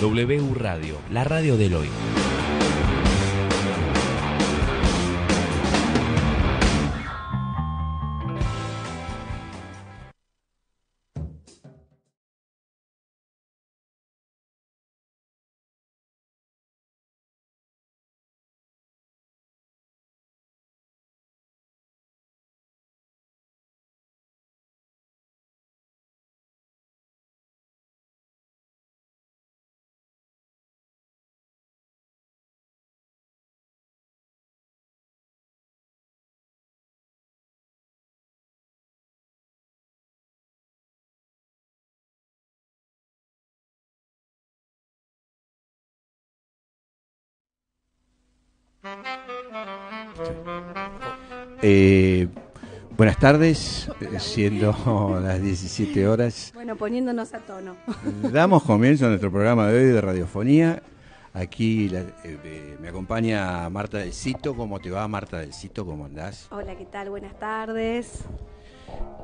W Radio, la radio del hoy. Buenas tardes, siendo las 17 horas. Bueno, poniéndonos a tono. Damos comienzo a nuestro programa de hoy de radiofonía. Aquí me acompaña Marta del Cito. ¿Cómo te va, Marta del Cito? ¿Cómo andás? Hola, ¿qué tal? Buenas tardes.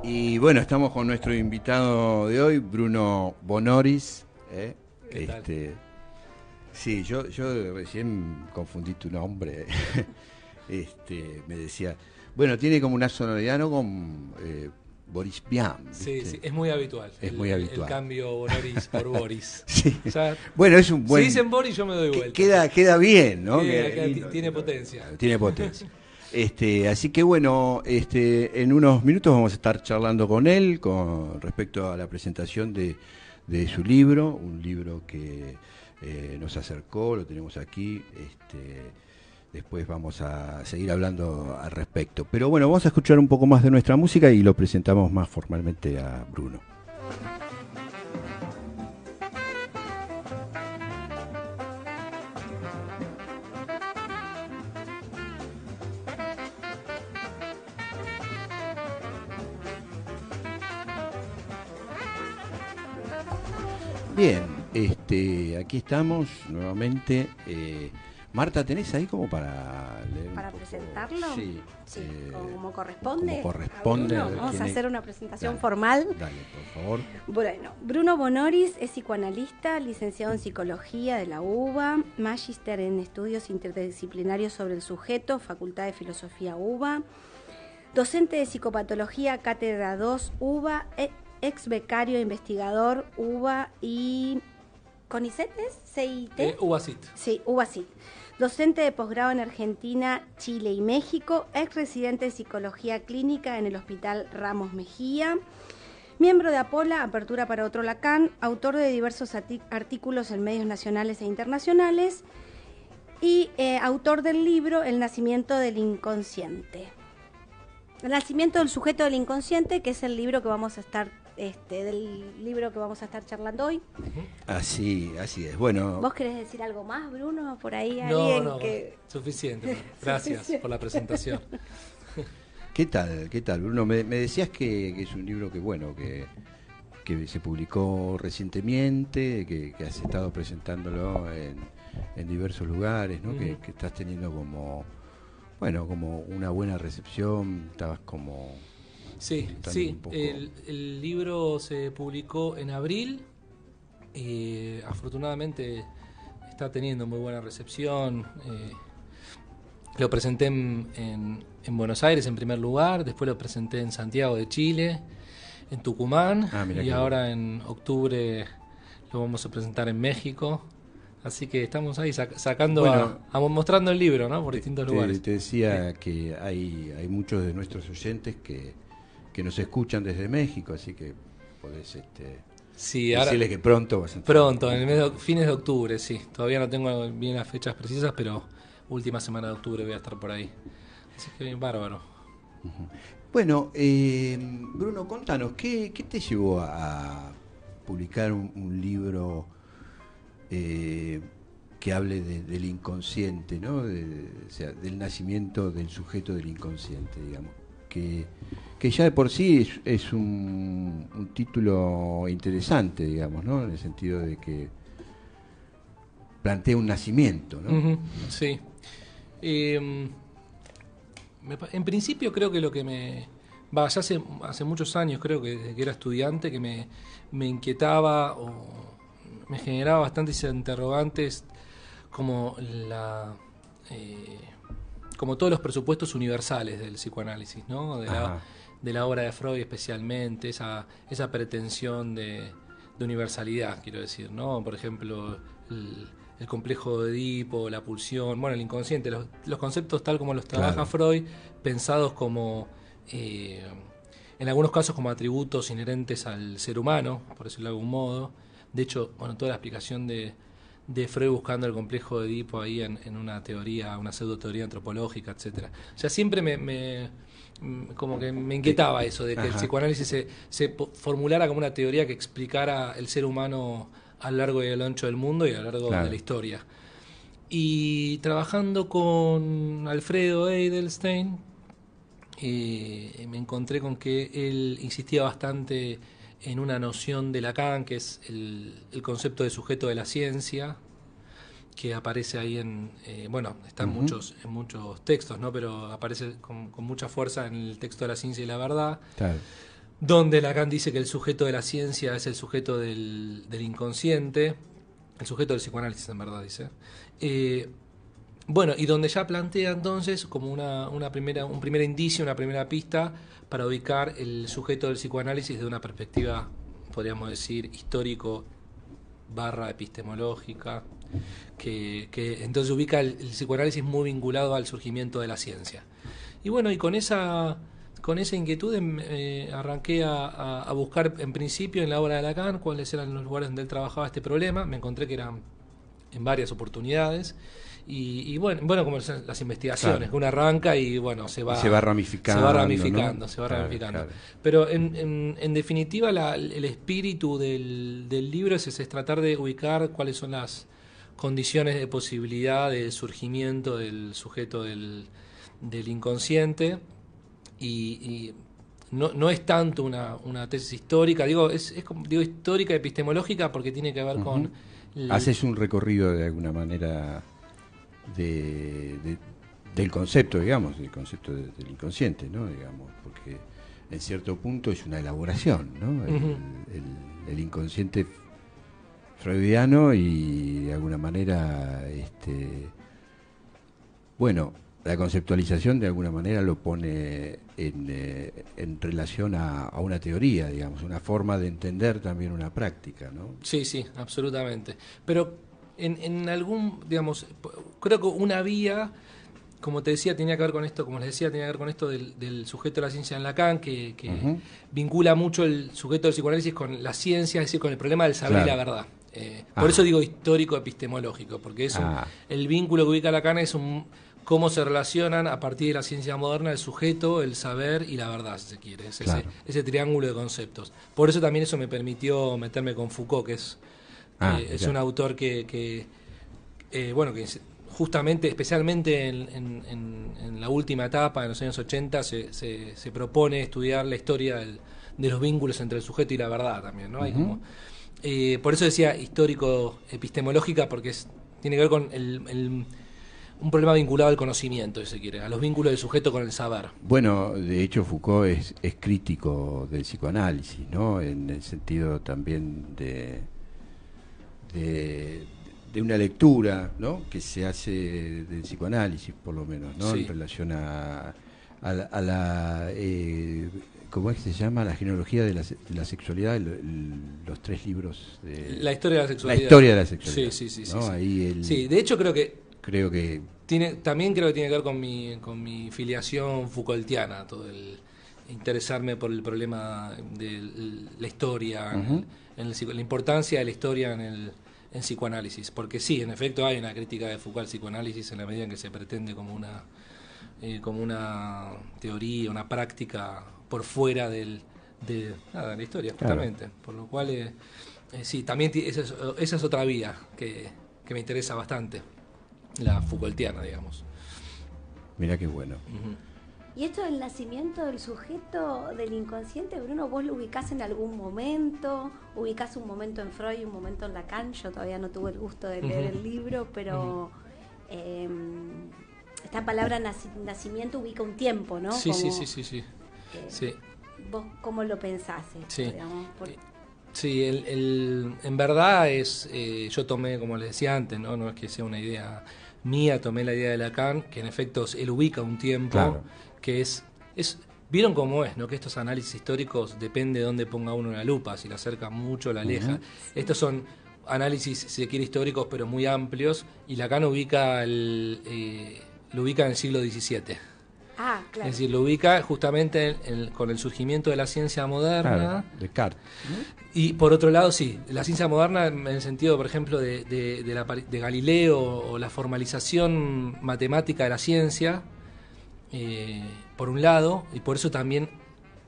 Y bueno, estamos con nuestro invitado de hoy, Bruno Bonoris. ¿Qué tal? Sí, yo recién confundí tu nombre. Me decía, bueno, tiene como una sonoridad, ¿no? Con Boris Vian. Sí, es muy habitual. Muy habitual. El cambio Bonoris por Boris. Sí. O sea, bueno, es un buen. si dicen Boris, yo me doy vuelta. Queda bien, ¿no? Tiene potencia. Tiene potencia. Así que bueno, en unos minutos vamos a estar charlando con él con respecto a la presentación de su libro, un libro que nos acercó, lo tenemos aquí. Después vamos a seguir hablando al respecto. Pero bueno, vamos a escuchar un poco más de nuestra música y lo presentamos más formalmente a Bruno. Bien, aquí estamos nuevamente. Marta, ¿tenés ahí como para leer? ¿Para presentarlo? Sí. Como corresponde. Como corresponde. Vamos a hacer una presentación formal. Dale, por favor. Bueno, Bruno Bonoris es psicoanalista, licenciado en psicología de la UBA, magíster en estudios interdisciplinarios sobre el sujeto, Facultad de Filosofía UBA, docente de psicopatología, Cátedra 2 UBA, ex becario investigador UBA y CONICET, CIT. UBACIT. Sí, UBACIT. Docente de posgrado en Argentina, Chile y México, ex residente de psicología clínica en el Hospital Ramos Mejía, miembro de APOLA, Apertura para otro Lacan, autor de diversos artículos en medios nacionales e internacionales y autor del libro El nacimiento del inconsciente. El nacimiento del sujeto del inconsciente, que es el libro que vamos a estar charlando hoy. Así es. Bueno. ¿Vos querés decir algo más, Bruno? Por ahí No, suficiente. Gracias por la presentación. ¿Qué tal, Bruno? Me decías que es un libro que se publicó recientemente, que has estado presentándolo en diversos lugares, ¿no? Que estás teniendo como una buena recepción, estabas como... Sí. El libro se publicó en abril y afortunadamente está teniendo muy buena recepción. Lo presenté en Buenos Aires en primer lugar, después lo presenté en Santiago de Chile, en Tucumán y ahora en octubre lo vamos a presentar en México. Así que estamos ahí mostrando el libro, ¿no? Por distintos lugares. Te decía que hay muchos de nuestros oyentes que nos escuchan desde México, así que podés decirles que pronto vas a entrar. Pronto, en el mes fines de octubre, sí. Todavía no tengo bien las fechas precisas, pero última semana de octubre voy a estar por ahí. Así que bien, bárbaro. Uh-huh. Bueno, Bruno, contanos, ¿qué te llevó a publicar un libro que hable del inconsciente, ¿no? O sea, del nacimiento del sujeto del inconsciente, digamos? Que ya de por sí es un título interesante, digamos, ¿no? En el sentido de que plantea un nacimiento, ¿no? Uh-huh, sí. En principio creo que lo que ya hace muchos años, creo que desde que era estudiante, que me inquietaba me generaba bastantes interrogantes como como todos los presupuestos universales del psicoanálisis, ¿no? De la obra de Freud especialmente, esa pretensión de universalidad, quiero decir, ¿no? Por ejemplo, el complejo de Edipo, la pulsión, bueno, el inconsciente, los conceptos tal como los trabaja Freud, pensados como, en algunos casos como atributos inherentes al ser humano, por decirlo de algún modo. De hecho, bueno, toda la explicación de Freud buscando el complejo de Edipo ahí en una teoría, una pseudo-teoría antropológica, etcétera. O sea, siempre como que me inquietaba eso, de que el psicoanálisis se formulara como una teoría que explicara el ser humano a lo largo y a lo ancho del mundo y a lo largo de la historia. Y trabajando con Alfredo Edelstein, me encontré con que él insistía bastante en una noción de Lacan, que es el concepto de sujeto de la ciencia, que aparece ahí está en muchos textos, ¿no? Pero aparece con mucha fuerza en el texto de la ciencia y la verdad, donde Lacan dice que el sujeto de la ciencia es el sujeto del inconsciente, el sujeto del psicoanálisis, en verdad, dice. Y donde ya plantea entonces como un primer indicio, una primera pista para ubicar el sujeto del psicoanálisis de una perspectiva, podríamos decir, histórico/epistemológica, que entonces ubica el psicoanálisis muy vinculado al surgimiento de la ciencia. Y bueno, y con esa inquietud arranqué a buscar en principio en la obra de Lacan cuáles eran los lugares donde él trabajaba este problema. Me encontré que eran en varias oportunidades. Y bueno, como son las investigaciones, que uno arranca y bueno, se va ramificando. Claro. Pero en definitiva el espíritu del libro es tratar de ubicar cuáles son las condiciones de posibilidad de surgimiento del sujeto del inconsciente, y no es tanto una tesis histórica, digo histórica, epistemológica, porque tiene que ver con... Haces un recorrido de alguna manera del concepto, digamos, del concepto del inconsciente, ¿no? Digamos, porque en cierto punto es una elaboración, ¿no? El inconsciente freudiano, y de alguna manera, la conceptualización de alguna manera lo pone en relación a una teoría, digamos, una forma de entender también una práctica, ¿no? Sí, absolutamente. Pero en algún, digamos, creo que una vía, como te decía, tenía que ver con esto, como les decía, tenía que ver con esto del sujeto de la ciencia en Lacan, que vincula mucho el sujeto del psicoanálisis con la ciencia, es decir, con el problema del saber y la verdad. Por eso digo histórico-epistemológico, porque es el vínculo que ubica Lacan es cómo se relacionan a partir de la ciencia moderna el sujeto, el saber y la verdad, si se quiere. Es ese triángulo de conceptos. Por eso también eso me permitió meterme con Foucault, que es un autor que justamente, especialmente en la última etapa, en los años 80, se propone estudiar la historia de los vínculos entre el sujeto y la verdad también, ¿no? Hay como, por eso decía histórico-epistemológica, porque tiene que ver con un problema vinculado al conocimiento, si se quiere, a los vínculos del sujeto con el saber. Bueno, de hecho Foucault es crítico del psicoanálisis, ¿no? En el sentido también de una lectura, ¿no?, que se hace del psicoanálisis, por lo menos, ¿no? En relación a la ¿cómo es que se llama? La genealogía de la sexualidad, los 3 libros de la historia de la sexualidad. La historia de la sexualidad. Sí. ¿No? Ahí de hecho creo que también creo que tiene que ver con mi filiación Foucaultiana, todo el interesarme por el problema de la historia, la importancia de la historia en psicoanálisis, porque sí, en efecto hay una crítica de Foucault al psicoanálisis en la medida en que se pretende como una teoría, una práctica por fuera de la historia, justamente. Claro. Por lo cual, sí, también esa es otra vía que me interesa bastante, la Foucaultiana, digamos. Mirá qué bueno. Y esto del nacimiento del sujeto del inconsciente, Bruno, ¿vos lo ubicás en algún momento? ¿Ubicás un momento en Freud y un momento en Lacan? Yo todavía no tuve el gusto de leer el libro, pero esta palabra nacimiento ubica un tiempo, ¿no? Sí. ¿Vos cómo lo pensás? Sí. Sí, en verdad yo tomé, como les decía antes, no es que sea una idea mía, tomé la idea de Lacan, que en efecto él ubica un tiempo, claro, que es vieron cómo es, ¿no? Que estos análisis históricos depende de dónde ponga uno la lupa, si la acerca mucho o la aleja. Estos son análisis, si se quiere, históricos, pero muy amplios, y Lacan lo ubica en el siglo XVII. Ah, claro. Es decir, lo ubica justamente con el surgimiento de la ciencia moderna. claro, Descartes, ¿no? Y por otro lado, sí, la ciencia moderna en el sentido, por ejemplo, de Galileo o la formalización matemática de la ciencia, por un lado, y por eso también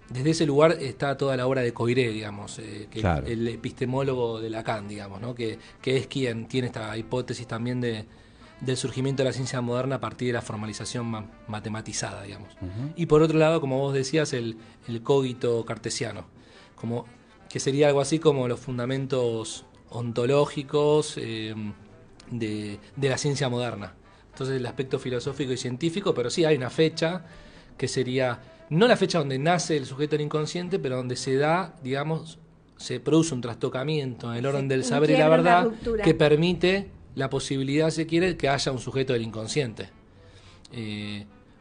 desde ese lugar está toda la obra de Coiré, digamos, que Claro. el epistemólogo de Lacan, digamos, ¿no? que es quien tiene esta hipótesis también del surgimiento de la ciencia moderna a partir de la formalización matematizada, digamos. Y por otro lado, como vos decías, el cogito cartesiano, que sería algo así como los fundamentos ontológicos de la ciencia moderna. Entonces el aspecto filosófico y científico, pero sí hay una fecha que sería, no la fecha donde nace el sujeto del inconsciente, pero donde se da, digamos, se produce un trastocamiento en el orden del saber y la verdad que permite la posibilidad, si quiere, que haya un sujeto del inconsciente.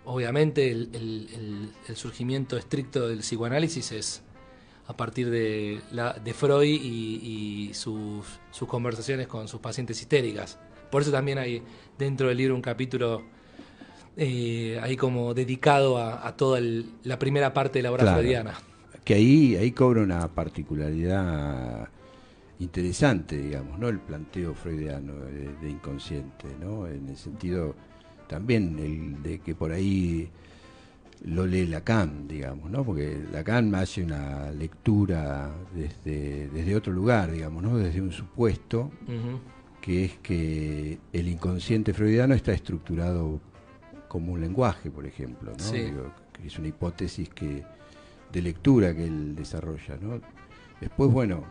Obviamente el surgimiento estricto del psicoanálisis es a partir de Freud y sus conversaciones con sus pacientes histéricas. Por eso también hay dentro del libro un capítulo ahí como dedicado a toda la primera parte de la obra freudiana. Que ahí cobra una particularidad interesante, digamos, ¿no? El planteo freudiano de inconsciente, ¿no? En el sentido también el de que por ahí lo lee Lacan, digamos, ¿no? Porque Lacan hace una lectura desde otro lugar, digamos, ¿no? Desde un supuesto que es que el inconsciente freudiano está estructurado como un lenguaje, por ejemplo, ¿no? Sí. Digo, que es una hipótesis de lectura que él desarrolla, ¿no? Después, bueno,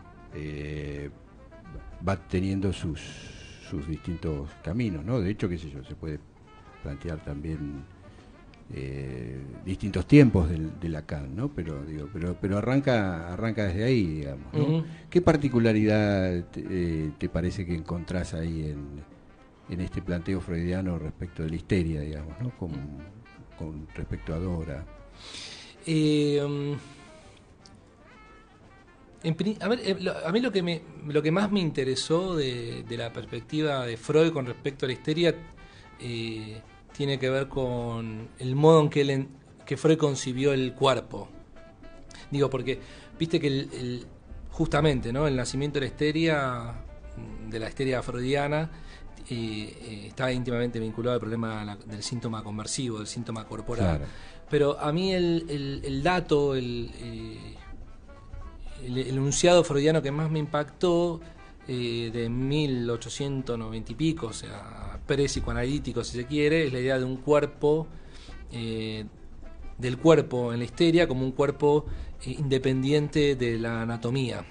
va teniendo sus distintos caminos, ¿no? De hecho, qué sé yo, se puede plantear también distintos tiempos de Lacan, ¿no? Pero arranca desde ahí, digamos, ¿no? ¿Qué particularidad te parece que encontrás ahí en este planteo freudiano respecto de la histeria, digamos, ¿no? Con respecto a Dora? A mí lo que más me interesó de la perspectiva de Freud con respecto a la histeria tiene que ver con el modo en que Freud concibió el cuerpo. Digo, porque viste que justamente, ¿no? El nacimiento de la histeria freudiana, está íntimamente vinculado al problema del síntoma conversivo, del síntoma corporal. Claro. Pero a mí el dato, el enunciado freudiano que más me impactó, de 1890 y pico, o sea, pre-psicoanalítico si se quiere, es la idea de un cuerpo, del cuerpo en la histeria como un cuerpo independiente de la anatomía.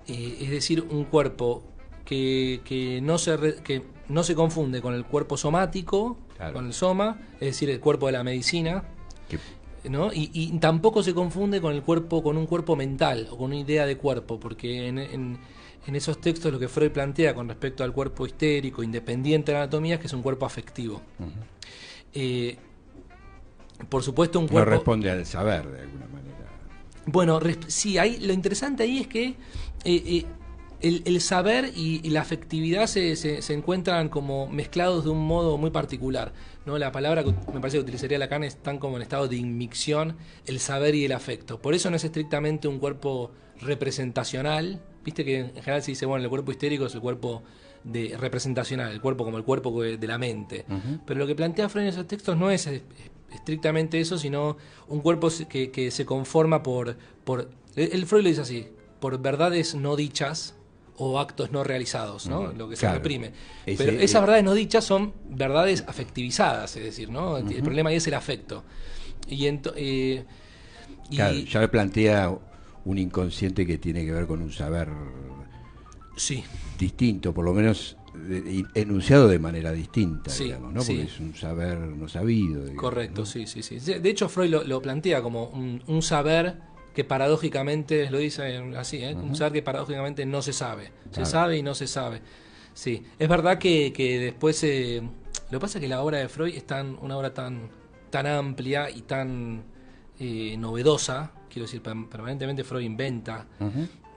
Es decir, un cuerpo que no se confunde con el cuerpo somático, claro, con el soma, es decir, el cuerpo de la medicina, ¿no? Y tampoco se confunde con un cuerpo mental o con una idea de cuerpo, porque en esos textos lo que Freud plantea con respecto al cuerpo histérico, independiente de la anatomía, es que es un cuerpo afectivo. Por supuesto, un cuerpo... No responde al saber, de alguna manera. Bueno, sí, lo interesante ahí es que el saber y la afectividad se encuentran como mezclados de un modo muy particular, ¿no? La palabra que me parece que utilizaría Lacan están como en estado de inmixción, el saber y el afecto. Por eso no es estrictamente un cuerpo representacional. Viste que en general se dice, bueno, el cuerpo histérico es el cuerpo representacional, el cuerpo como el cuerpo de la mente. Pero lo que plantea Freud en esos textos no es estrictamente eso, sino un cuerpo que se conforma por el Freud lo dice así, por verdades no dichas o actos no realizados, ¿no? Lo que se reprime. Pero esas verdades no dichas son verdades afectivizadas, es decir, ¿no? El problema ahí es el afecto. Claro, ya me plantea un inconsciente que tiene que ver con un saber distinto, por lo menos enunciado de manera distinta, digamos, ¿no? Porque es un saber no sabido. Digamos, correcto, ¿no? sí. De hecho, Freud lo plantea como un saber que paradójicamente, lo dice así, un saber que paradójicamente no se sabe. Se sabe y no se sabe. Sí, es verdad que después... lo que pasa es que la obra de Freud es una obra tan amplia y tan novedosa, quiero decir, permanentemente Freud inventa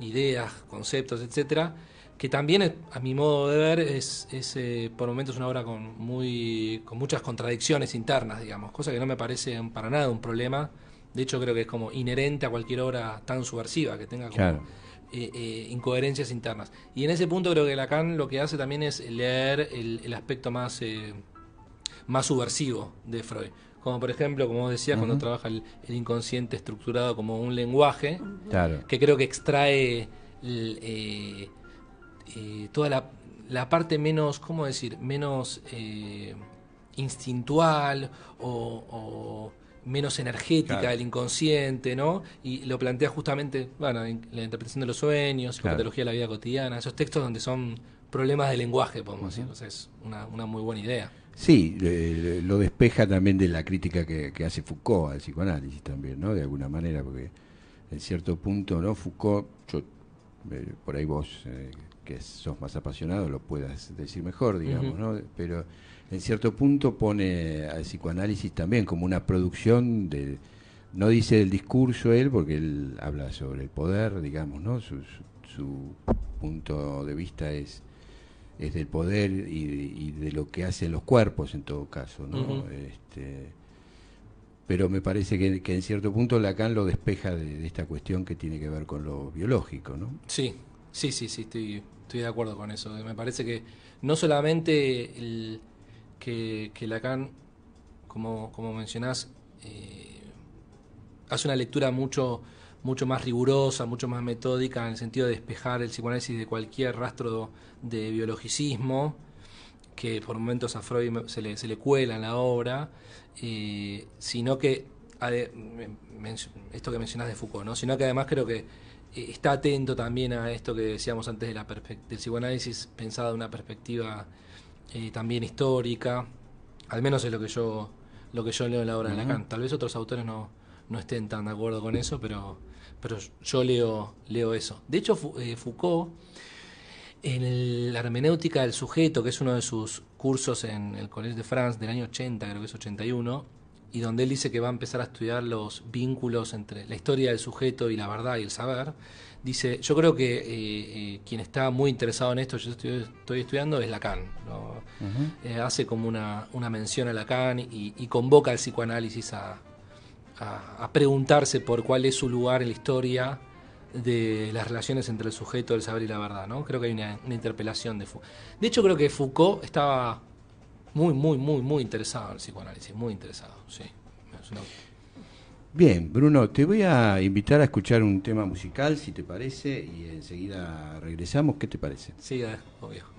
ideas, conceptos, etcétera, que también, a mi modo de ver, es por momentos una obra con muchas contradicciones internas, digamos, cosa que no me parece para nada un problema. De hecho, creo que es como inherente a cualquier obra tan subversiva, que tenga como incoherencias internas. Y en ese punto creo que Lacan lo que hace también es leer el aspecto más subversivo de Freud. Como por ejemplo, como vos decías, cuando trabaja el inconsciente estructurado como un lenguaje, que creo que extrae toda la parte menos, ¿cómo decir?, menos instintual o menos energética del inconsciente, ¿no? Y lo plantea justamente, bueno, en la interpretación de los sueños, psicopatología de la vida cotidiana, esos textos donde son problemas de lenguaje, podemos decir. O sea, es una muy buena idea. Sí, lo despeja también de la crítica que hace Foucault al psicoanálisis también, ¿no? De alguna manera, porque en cierto punto, ¿no? Foucault, por ahí vos, que sos más apasionado, lo puedas decir mejor, digamos, ¿no? Pero en cierto punto pone al psicoanálisis también como una producción no dice del discurso él, porque él habla sobre el poder, digamos, ¿no? Su punto de vista es del poder y de lo que hacen los cuerpos en todo caso, ¿no? Pero me parece que en cierto punto Lacan lo despeja de esta cuestión que tiene que ver con lo biológico, ¿no? Sí, estoy de acuerdo con eso. Me parece que no solamente que Lacan, como mencionás, hace una lectura mucho más rigurosa, mucho más metódica, en el sentido de despejar el psicoanálisis de cualquier rastro de biologicismo que por momentos a Freud se le cuela en la obra, sino que esto que mencionás de Foucault, ¿no? Sino que además creo que está atento también a esto que decíamos antes del psicoanálisis pensado de una perspectiva también histórica. Al menos es lo que yo leo en la obra de Lacan. Tal vez otros autores no estén tan de acuerdo con eso, pero yo leo eso. De hecho, Foucault, en la hermenéutica del sujeto, que es uno de sus cursos en el Collège de France del año 80, creo que es 81, y donde él dice que va a empezar a estudiar los vínculos entre la historia del sujeto y la verdad y el saber, dice, yo creo que quien está muy interesado en esto, yo estoy estudiando, es Lacan, ¿no? Hace como una mención a Lacan y convoca al psicoanálisis a preguntarse por cuál es su lugar en la historia de las relaciones entre el sujeto, el saber y la verdad, ¿no? Creo que hay una interpelación de Foucault. De hecho, creo que Foucault estaba muy interesado en el psicoanálisis, muy interesado, sí. Bien, Bruno, te voy a invitar a escuchar un tema musical, si te parece, y enseguida regresamos. ¿Qué te parece? Sí, obvio.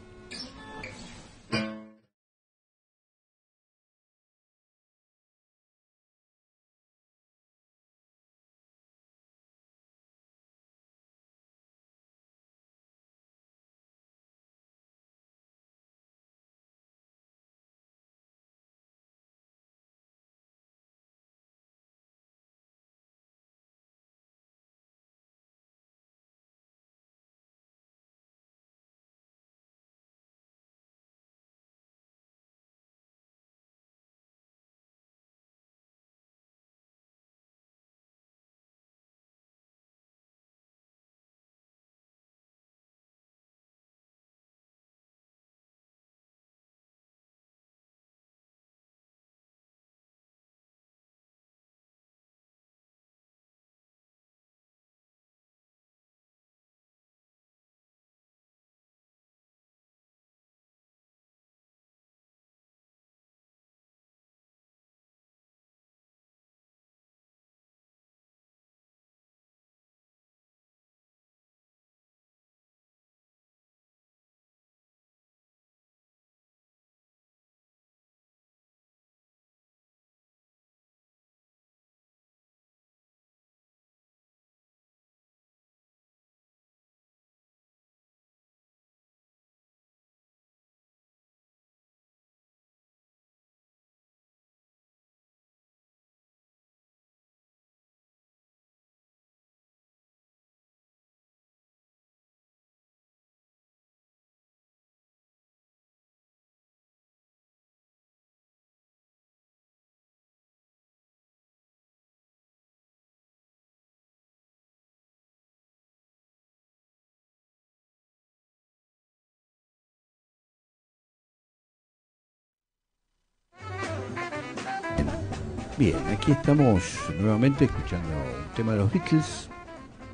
Bien, aquí estamos nuevamente escuchando un tema de los Beatles,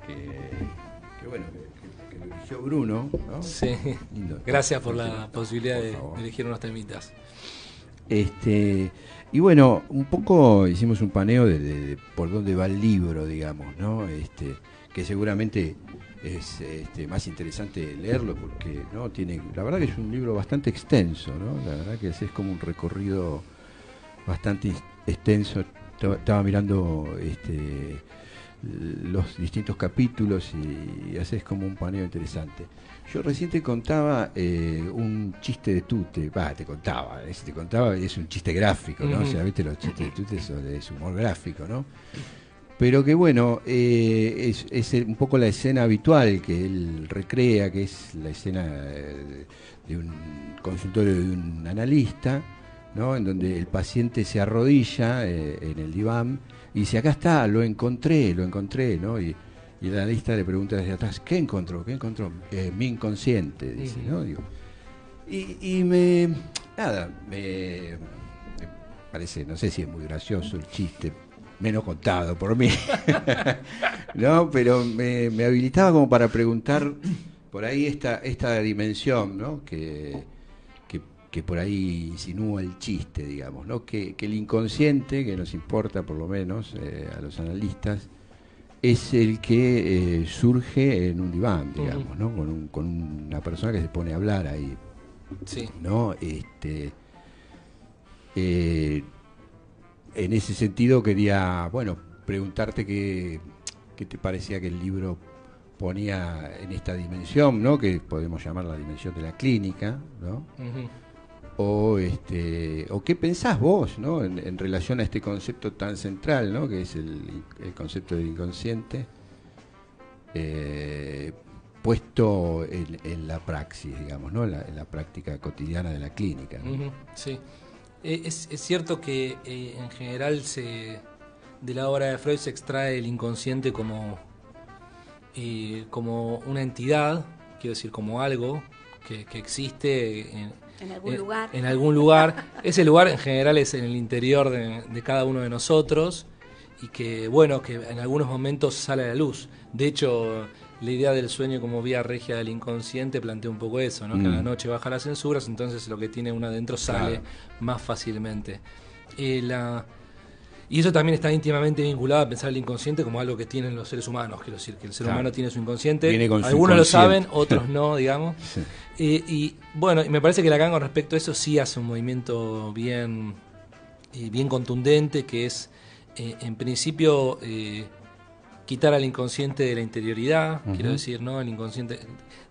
que bueno, que lo eligió Bruno, ¿no? Sí, Lindo. Gracias por la posibilidad de elegir unos temitas. Y bueno, un poco hicimos un paneo de por dónde va el libro, digamos, ¿no? Que seguramente es más interesante leerlo porque no tiene, la verdad que es un libro bastante extenso, ¿no? La verdad que es como un recorrido bastante extenso. Estaba mirando los distintos capítulos y haces como un paneo interesante. Yo recién te contaba un chiste de Tute, te contaba, es un chiste gráfico, ¿no? O sea, viste, los chistes de Tute es humor gráfico, ¿no? Pero que bueno, es un poco la escena habitual que él recrea, que es la escena de un consultorio de un analista, ¿no? En donde el paciente se arrodilla en el diván y dice, acá está, lo encontré, ¿no? Y el analista le pregunta desde atrás, ¿qué encontró? Mi inconsciente, dice, ¿no? Digo, y me parece, no sé si es muy gracioso el chiste, menos contado por mí, ¿no? Pero me habilitaba como para preguntar por ahí esta dimensión, ¿no? Que por ahí insinúa el chiste, digamos, ¿no? Que el inconsciente, que nos importa por lo menos a los analistas, es el que surge en un diván, digamos, ¿no? Con una persona que se pone a hablar ahí, sí, ¿no? En ese sentido quería, bueno, preguntarte qué te parecía que el libro ponía en esta dimensión, ¿no? Que podemos llamar la dimensión de la clínica, ¿no? O qué pensás vos, ¿no? En relación a este concepto tan central, ¿no? Que es el concepto del inconsciente puesto en la praxis, digamos, ¿no? En la práctica cotidiana de la clínica, ¿no? Sí. Es cierto que en general de la obra de Freud se extrae el inconsciente como una entidad, quiero decir, como algo que existe en algún lugar. Ese lugar en general es en el interior de cada uno de nosotros y que en algunos momentos sale a la luz. De hecho, la idea del sueño como vía regia del inconsciente plantea un poco eso, ¿no? Que a la noche baja las censuras, entonces lo que tiene uno adentro sale más fácilmente. Y eso también está íntimamente vinculado a pensar el inconsciente como algo que tienen los seres humanos. Quiero decir, que el ser humano tiene su inconsciente. Algunos lo saben, otros no, digamos. Sí. Y me parece que Lacan con respecto a eso sí hace un movimiento bien contundente, que es, en principio, quitar al inconsciente de la interioridad, quiero decir, ¿no? El inconsciente,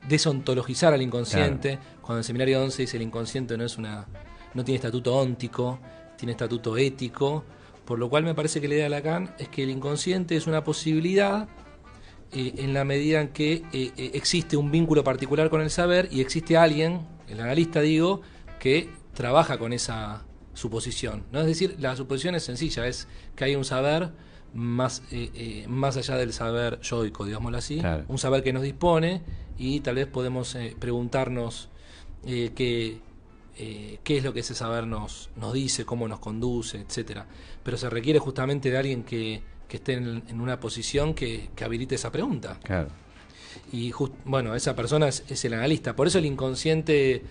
desontologizar al inconsciente. Claro. Cuando en Seminario 11 dice el inconsciente no tiene estatuto óntico, tiene estatuto ético. Por lo cual me parece que la idea de Lacan es que el inconsciente es una posibilidad en la medida en que existe un vínculo particular con el saber y existe alguien, el analista digo, que trabaja con esa suposición, ¿no? Es decir, la suposición es sencilla, es que hay un saber más allá del saber yoico, digámoslo así, claro. Un saber que nos dispone y tal vez podemos preguntarnos qué es lo que ese saber nos dice, cómo nos conduce, etcétera. Pero se requiere justamente de alguien que esté en una posición que habilite esa pregunta. Claro. Y esa persona es el analista. Por eso el inconsciente,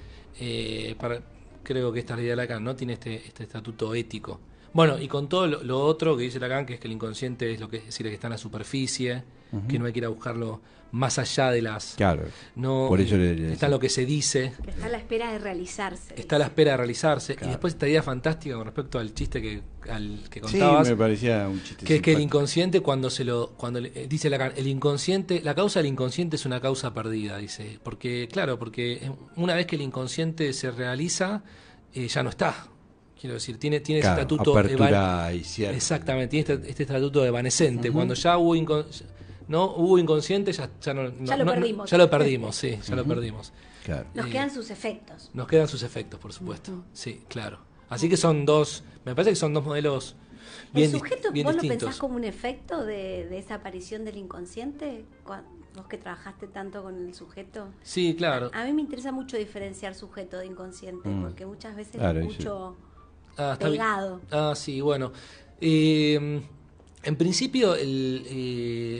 creo que esta es la idea de Lacan, ¿no? Tiene este estatuto ético. Bueno, y con todo lo otro que dice Lacan, que es que el inconsciente es que está en la superficie, que no hay que ir a buscarlo más allá de las... Claro, por eso está en lo que se dice. Que está a la espera de realizarse. Está a la espera de realizarse. Claro. Y después esta idea fantástica con respecto al chiste que contabas. Sí, me parecía un chiste que es que el inconsciente, cuando dice Lacan, el inconsciente, la causa del inconsciente es una causa perdida, dice. Porque una vez que el inconsciente se realiza, ya no está. Quiero decir, tiene ese estatuto exactamente, tiene este estatuto evanescente. Cuando ya hubo inconsciente, ya lo perdimos, sí, ya lo perdimos. Claro. Nos quedan sus efectos. Nos quedan sus efectos, por supuesto. Sí, claro. Así que me parece que son dos modelos bien distintos. ¿El sujeto vos lo pensás como un efecto de esa aparición del inconsciente? Vos que trabajaste tanto con el sujeto. Sí, claro. A mí me interesa mucho diferenciar sujeto de inconsciente, porque muchas veces lo escucho pegado. Sí, bueno. En principio,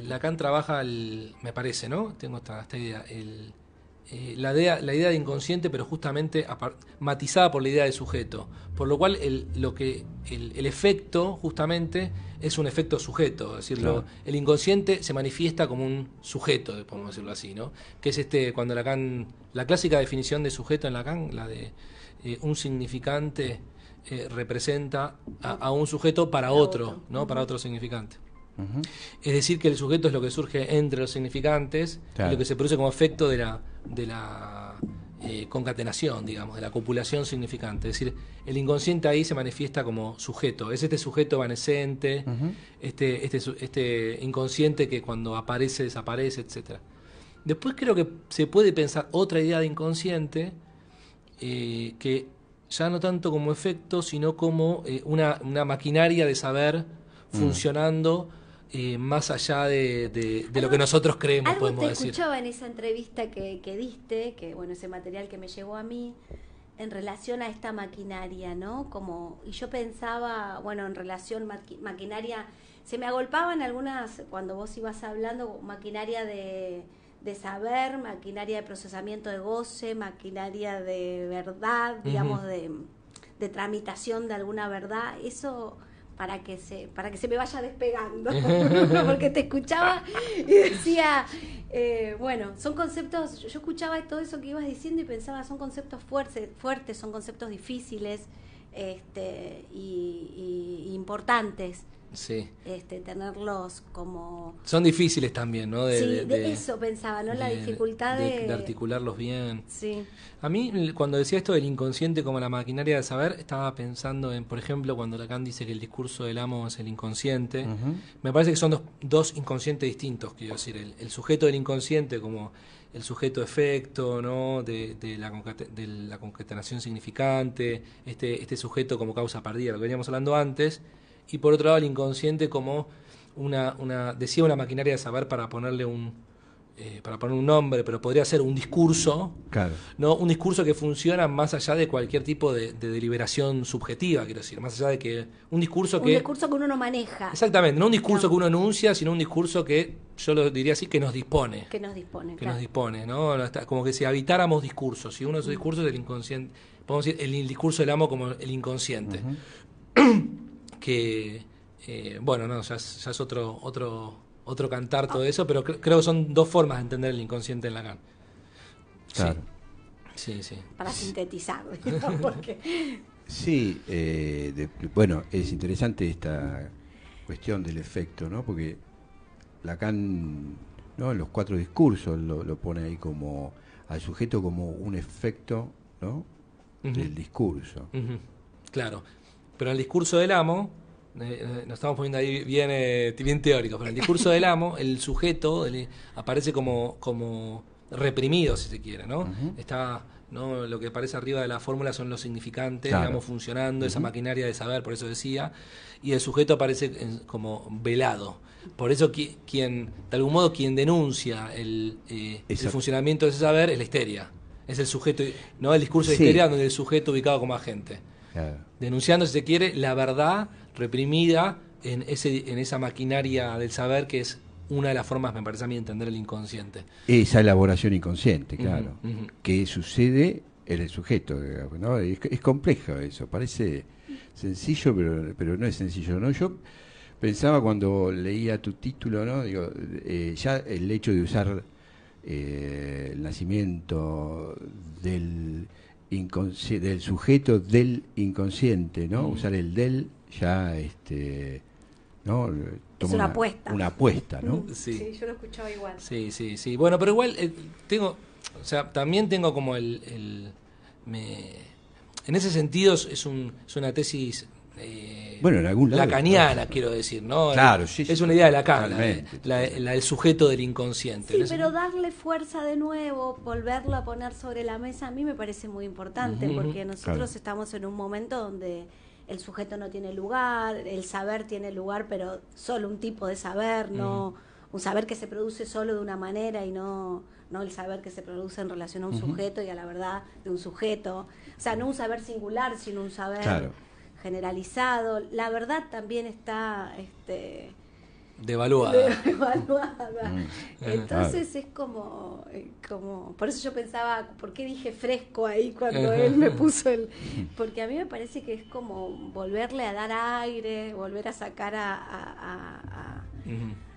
Lacan trabaja, me parece, ¿no? Tengo esta idea, la idea de inconsciente, pero justamente matizada por la idea de sujeto. Por lo cual, el efecto, justamente, es un efecto sujeto. Es decir, claro. El inconsciente se manifiesta como un sujeto, podemos decirlo así, ¿no? Que es cuando Lacan, la clásica definición de sujeto en Lacan, la de un significante representa a un sujeto para otro, ¿no? Para otro significante. Uh-huh. Es decir, que el sujeto es lo que surge entre los significantes, claro, y lo que se produce como efecto de la concatenación, digamos, de la copulación significante. Es decir, el inconsciente ahí se manifiesta como sujeto. Es este sujeto evanescente, uh-huh, este inconsciente que cuando aparece, desaparece, etcétera. Después creo que se puede pensar otra idea de inconsciente, que ya no tanto como efecto, sino como una maquinaria de saber funcionando más allá de lo que nosotros creemos, podemos decir. Algo te escuchaba en esa entrevista que diste, que bueno, ese material que me llegó a mí, en relación a esta maquinaria, ¿no? Y yo pensaba, bueno, en relación maquinaria, se me agolpaban algunas, cuando vos ibas hablando, maquinaria de saber, maquinaria de procesamiento de goce, maquinaria de verdad, digamos, uh-huh, de tramitación de alguna verdad, eso para que se me vaya despegando, porque te escuchaba y decía, bueno, son conceptos, yo escuchaba todo eso que ibas diciendo y pensaba, son conceptos fuertes, son conceptos difíciles, y importantes. Sí. Tenerlos como... Son difíciles también, ¿no? De eso pensaba, ¿no? La dificultad de articularlos bien. Sí. A mí, cuando decía esto del inconsciente como la maquinaria de saber, estaba pensando en, por ejemplo, cuando Lacan dice que el discurso del amo es el inconsciente. Uh-huh. Me parece que son dos inconscientes distintos, quiero decir. El sujeto del inconsciente como el sujeto efecto, ¿no? de la concatenación significante, este sujeto como causa perdida, lo que veníamos hablando antes. Y por otro lado el inconsciente como una maquinaria de saber para ponerle un nombre, pero podría ser un discurso, claro, ¿no? Un discurso que funciona más allá de cualquier tipo de deliberación subjetiva, quiero decir, más allá de que un discurso que uno no maneja. Exactamente, no un discurso que uno enuncia, sino un discurso que, yo lo diría así, que nos dispone. Que nos dispone, nos dispone, ¿no? Como que si habitáramos discursos, y uno de esos discursos es el inconsciente, podemos decir el discurso del amo como el inconsciente. Uh-huh. Que bueno, no, ya es otro cantar todo eso, pero creo que son dos formas de entender el inconsciente en Lacan. Claro. Sí. Para sintetizar, ¿no? Porque... Sí, bueno, es interesante esta cuestión del efecto, ¿no? Porque Lacan, ¿no? En los 4 discursos lo pone ahí como al sujeto como un efecto, ¿no? Uh-huh. Del discurso. Uh-huh. Claro. Pero en el discurso del amo, nos estamos poniendo ahí bien teóricos, pero en el discurso del amo, el sujeto aparece como reprimido, si se quiere, ¿no? Uh-huh. Está, ¿no? Lo que aparece arriba de la fórmula son los significantes, claro, digamos, funcionando, uh-huh, esa maquinaria de saber, por eso decía, y el sujeto aparece como velado. Por eso de algún modo, quien denuncia el funcionamiento de ese saber es la histeria. Es el sujeto, ¿no? El discurso de histeria, donde el sujeto ubicado como agente. Claro. Denunciando, si se quiere, la verdad reprimida en esa maquinaria del saber, que es una de las formas, me parece a mí, de entender el inconsciente. Esa elaboración inconsciente, claro, uh-huh, uh-huh, que sucede en el sujeto, ¿no? Es complejo eso, parece sencillo, pero no es sencillo, ¿no? Yo pensaba cuando leía tu título, ¿no? Digo, ya el hecho de usar el nacimiento del sujeto del inconsciente, ¿no? Usar el del ya ¿no? Es una apuesta. Una apuesta, ¿no? Sí, yo lo escuchaba igual. Sí. Bueno, pero igual también tengo como en ese sentido es una tesis bueno, en algún lado, lacaniana, claro, quiero decir, ¿no? Claro, sí. Es una idea de Lacan, la del sujeto del inconsciente. Sí, pero darle fuerza de nuevo, volverlo a poner sobre la mesa, a mí me parece muy importante, uh-huh, porque nosotros, claro, estamos en un momento donde el sujeto no tiene lugar, el saber tiene lugar, pero solo un tipo de saber, no un saber que se produce solo de una manera y no el saber que se produce en relación a un, uh-huh, sujeto y a la verdad de un sujeto. O sea, no un saber singular, sino un saber... Claro. generalizado. La verdad también está devaluada. Entonces es como, por eso yo pensaba, ¿por qué dije fresco ahí cuando él me puso porque a mí me parece que es como volverle a dar aire, volver a sacar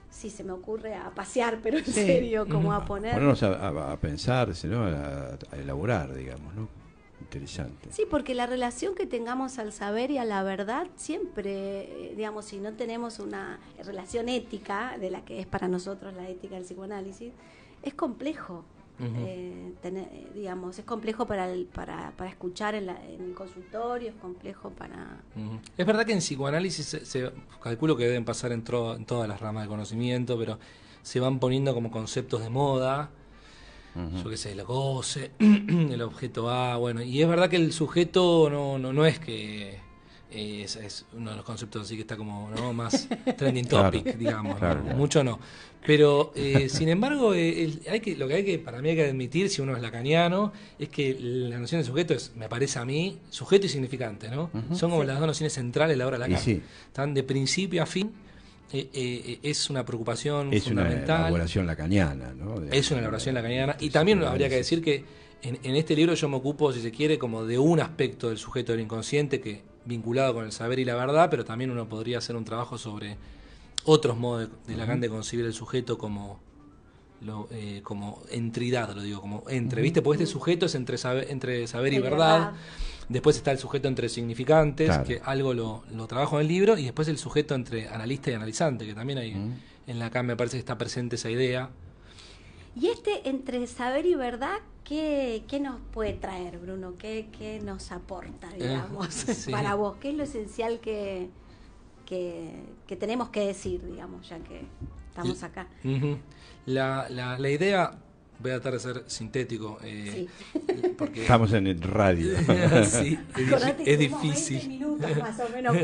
sí, se me ocurre a pasear, pero en serio, como a ponernos a pensarse, ¿no? A elaborar, digamos, ¿no? Interesante. Sí, porque la relación que tengamos al saber y a la verdad siempre, digamos, si no tenemos una relación ética, de la que es para nosotros la ética del psicoanálisis, es complejo. Digamos, es complejo para escuchar en el consultorio, es complejo para... Es verdad que en psicoanálisis se calculo que deben pasar en todas las ramas de conocimiento, pero se van poniendo como conceptos de moda. Yo qué sé, el goce, el objeto A, bueno, y es verdad que el sujeto no es que es uno de los conceptos así que está como más trending topic, digamos, claro. Mucho no. Pero, sin embargo, lo que hay que, para mí hay que admitir, si uno es lacaniano, es que la noción de sujeto es, me parece a mí, sujeto y significante, ¿no? Son como las dos nociones centrales de la obra de Lacan. Sí. Están de principio a fin. Es una preocupación fundamental. Es una elaboración lacaniana, ¿no? Es una elaboración lacaniana. Y también habría que decir que en este libro yo me ocupo, si se quiere, como de un aspecto del sujeto del inconsciente que vinculado con el saber y la verdad, pero también uno podría hacer un trabajo sobre otros modos de Lacan de concebir el sujeto como entridad, lo digo, como ¿viste? Porque este sujeto es entre saber y verdad. Después está el sujeto entre significantes, claro, que algo lo trabajo en el libro, y después el sujeto entre analista y analizante, que también hay en Lacan me parece que está presente esa idea. Y entre saber y verdad, ¿qué nos puede traer, Bruno? ¿Qué nos aporta, digamos, sí, para vos? ¿Qué es lo esencial que tenemos que decir, digamos, ya que estamos acá? La idea... Voy a tratar de ser sintético. Sí. Porque estamos en el radio. Sí, es difícil. 20 minutos más o menos.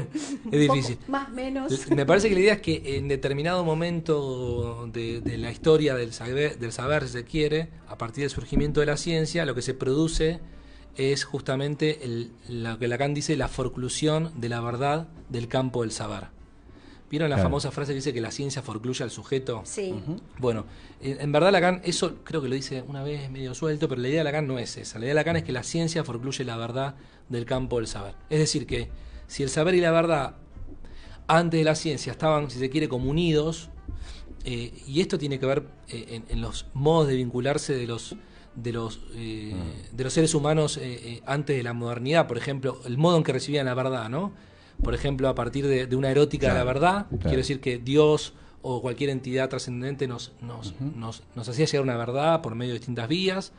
Es difícil. Más o menos. Me parece que la idea es que en determinado momento de la historia del saber, si se quiere, a partir del surgimiento de la ciencia, lo que se produce es justamente lo que Lacan dice, la forclusión de la verdad del campo del saber. ¿Vieron la famosa frase que dice que la ciencia forcluye al sujeto? Sí. Bueno, en verdad Lacan, eso creo que lo dice una vez medio suelto, pero la idea de Lacan no es esa. La idea de Lacan es que la ciencia forcluye la verdad del campo del saber. Es decir, que si el saber y la verdad antes de la ciencia estaban, si se quiere, como unidos, y esto tiene que ver en los modos de vincularse de los seres humanos antes de la modernidad, por ejemplo, el modo en que recibían la verdad, ¿no? Por ejemplo, a partir de una erótica, claro, de la verdad, claro, quiero decir que Dios o cualquier entidad trascendente nos hacía llegar una verdad por medio de distintas vías,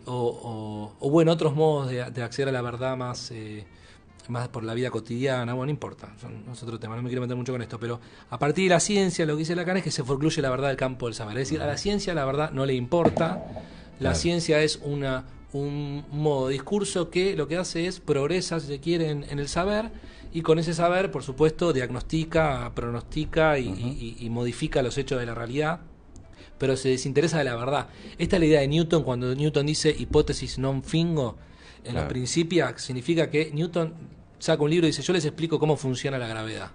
o bueno, otros modos de acceder a la verdad más por la vida cotidiana, bueno, no importa, es otro tema, no me quiero meter mucho con esto, pero a partir de la ciencia lo que dice Lacan es que se forcluye la verdad del campo del saber, es decir, a la ciencia la verdad no le importa, la ciencia es un modo de discurso que lo que hace es progresa, si se quiere, en el saber, y con ese saber, por supuesto, diagnostica, pronostica y modifica los hechos de la realidad, pero se desinteresa de la verdad. Esta es la idea de Newton, cuando Newton dice hipótesis non fingo, en la Principia, significa que Newton saca un libro y dice, yo les explico cómo funciona la gravedad.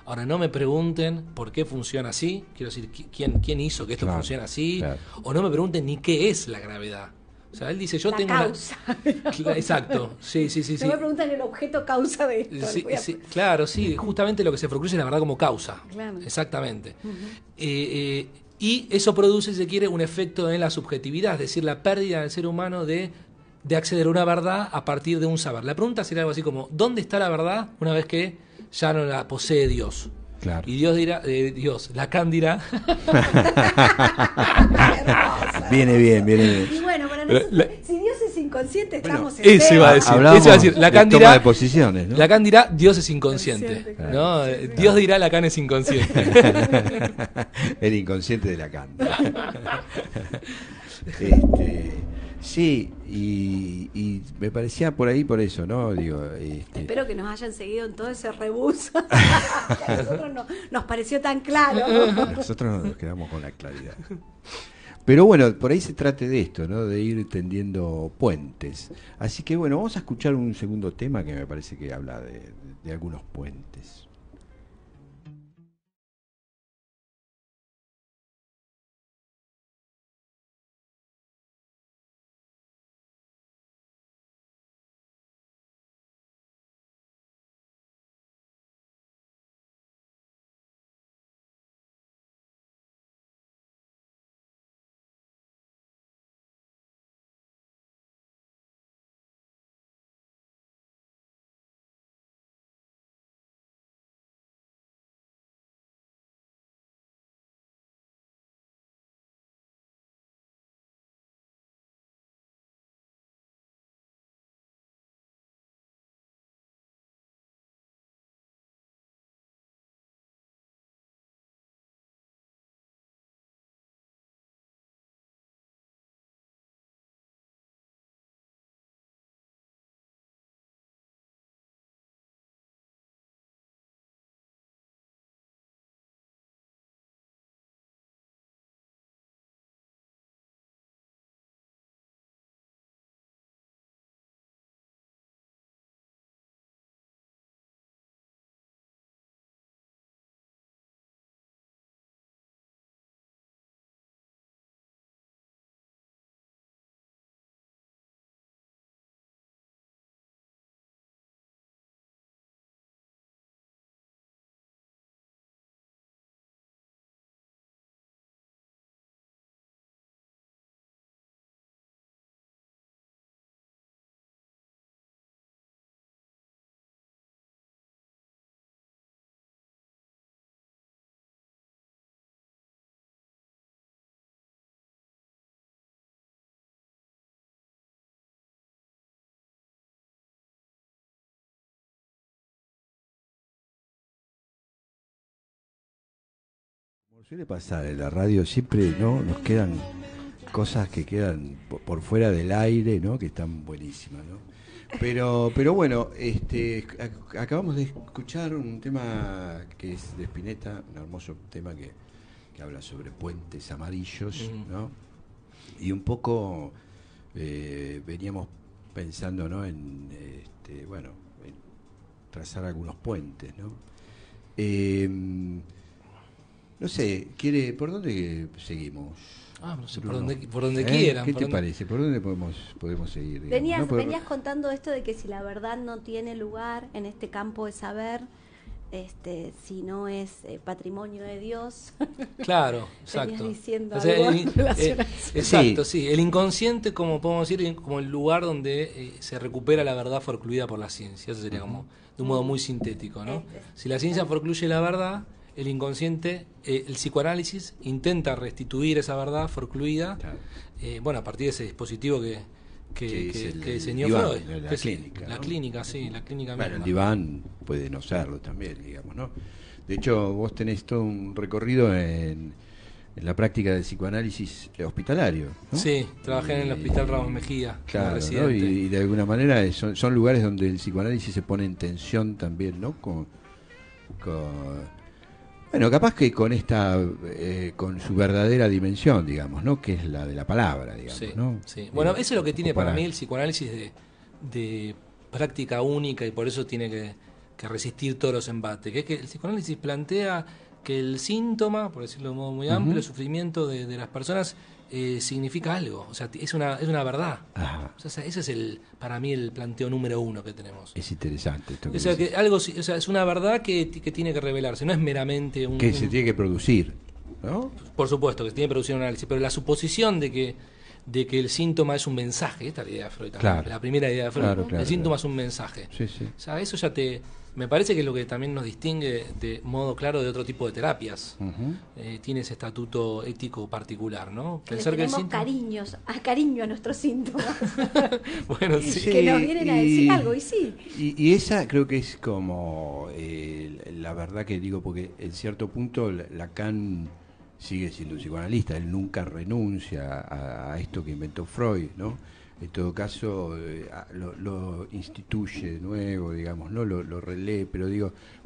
Ahora, no me pregunten por qué funciona así, quiero decir, quién hizo que esto funcione así, o no me pregunten ni qué es la gravedad. O sea, él dice, yo tengo causa. Exacto, sí. No me preguntan el objeto causa de esto. Sí, claro, sí, justamente lo que se forcluye es la verdad como causa. Claro. Exactamente. Y eso produce, si se quiere, un efecto en la subjetividad, es decir, la pérdida del ser humano de acceder a una verdad a partir de un saber. La pregunta sería algo así como, ¿dónde está la verdad una vez que ya no la posee Dios? Claro. Y Dios dirá, Lacan dirá. Viene bien. Y bueno, para nosotros, si Dios es inconsciente, estamos en eso iba a decir. Lacan dirá, toma de posiciones, ¿no? Lacan dirá, Dios es inconsciente. ¿No? Claro. Dios dirá, Lacan es inconsciente. El inconsciente de Lacan. Sí, y me parecía por ahí, por eso, ¿no? Digo, espero que nos hayan seguido en todo ese rebus. Que a nosotros nos pareció tan claro. Nosotros nos quedamos con la claridad. Pero bueno, por ahí se trata de esto, ¿no? De ir tendiendo puentes. Así que bueno, vamos a escuchar un segundo tema que me parece que habla de de algunos puentes. Suele pasar en la radio, siempre no nos quedan cosas que quedan por fuera del aire, ¿no? Que están buenísimas, ¿no? Pero bueno, acabamos de escuchar un tema que es de Spinetta, un hermoso tema que habla sobre puentes amarillos, ¿no? Y un poco veníamos pensando, ¿no? En trazar algunos puentes, ¿no? No sé, ¿por dónde seguimos? No sé, por donde quieran. ¿Qué te parece? ¿Por dónde podemos seguir? Venías contando esto de que si la verdad no tiene lugar en este campo de saber, si no es patrimonio de Dios. Claro, exacto. Diciendo Exacto, sí. El inconsciente, como podemos decir, como el lugar donde se recupera la verdad forcluida por la ciencia. Eso sería como de un modo muy sintético, ¿no? Si la ciencia forcluye la verdad, el inconsciente, el psicoanálisis intenta restituir esa verdad forcluida, claro. A partir de ese dispositivo que diseñó Freud. La clínica. La clínica, sí, la clínica misma. Bueno, el diván puede no serlo también, digamos, ¿no? De hecho, vos tenés todo un recorrido en la práctica del psicoanálisis hospitalario, ¿no? Sí, trabajé en el Hospital Ramos Mejía, claro, ¿no? Y de alguna manera son lugares donde el psicoanálisis se pone en tensión también, ¿no? Bueno, capaz que con con su verdadera dimensión, digamos, ¿no? Que es la de la palabra, digamos, sí, ¿no? Sí. Bueno, eso es lo que tiene para mí el psicoanálisis de práctica única y por eso tiene que resistir todos los embates. Que es que el psicoanálisis plantea que el síntoma, por decirlo de modo muy amplio, el sufrimiento de las personas significa algo, o sea, es una verdad. Ajá. O sea, ese es para mí el planteo número uno que tenemos. Es interesante esto. O sea, que es una verdad que tiene que revelarse, no es meramente que se tiene que producir, ¿no? Por supuesto que se tiene que producir un análisis, pero la suposición de que el síntoma es un mensaje, esta es la idea de Freud también, claro. La primera idea de Freud, claro, el síntoma es un mensaje. Sí, sí. O sea, eso ya me parece que es lo que también nos distingue de modo claro de otro tipo de terapias. Tiene ese estatuto ético particular, ¿no? Pensar que cariño a nuestros síntomas. Bueno, sí. Que nos vienen a decir algo, y sí. Y esa creo que es como la verdad que digo, porque en cierto punto Lacan sigue siendo un psicoanalista, él nunca renuncia a esto que inventó Freud, ¿no? En todo caso lo instituye de nuevo, digamos, no lo relee, pero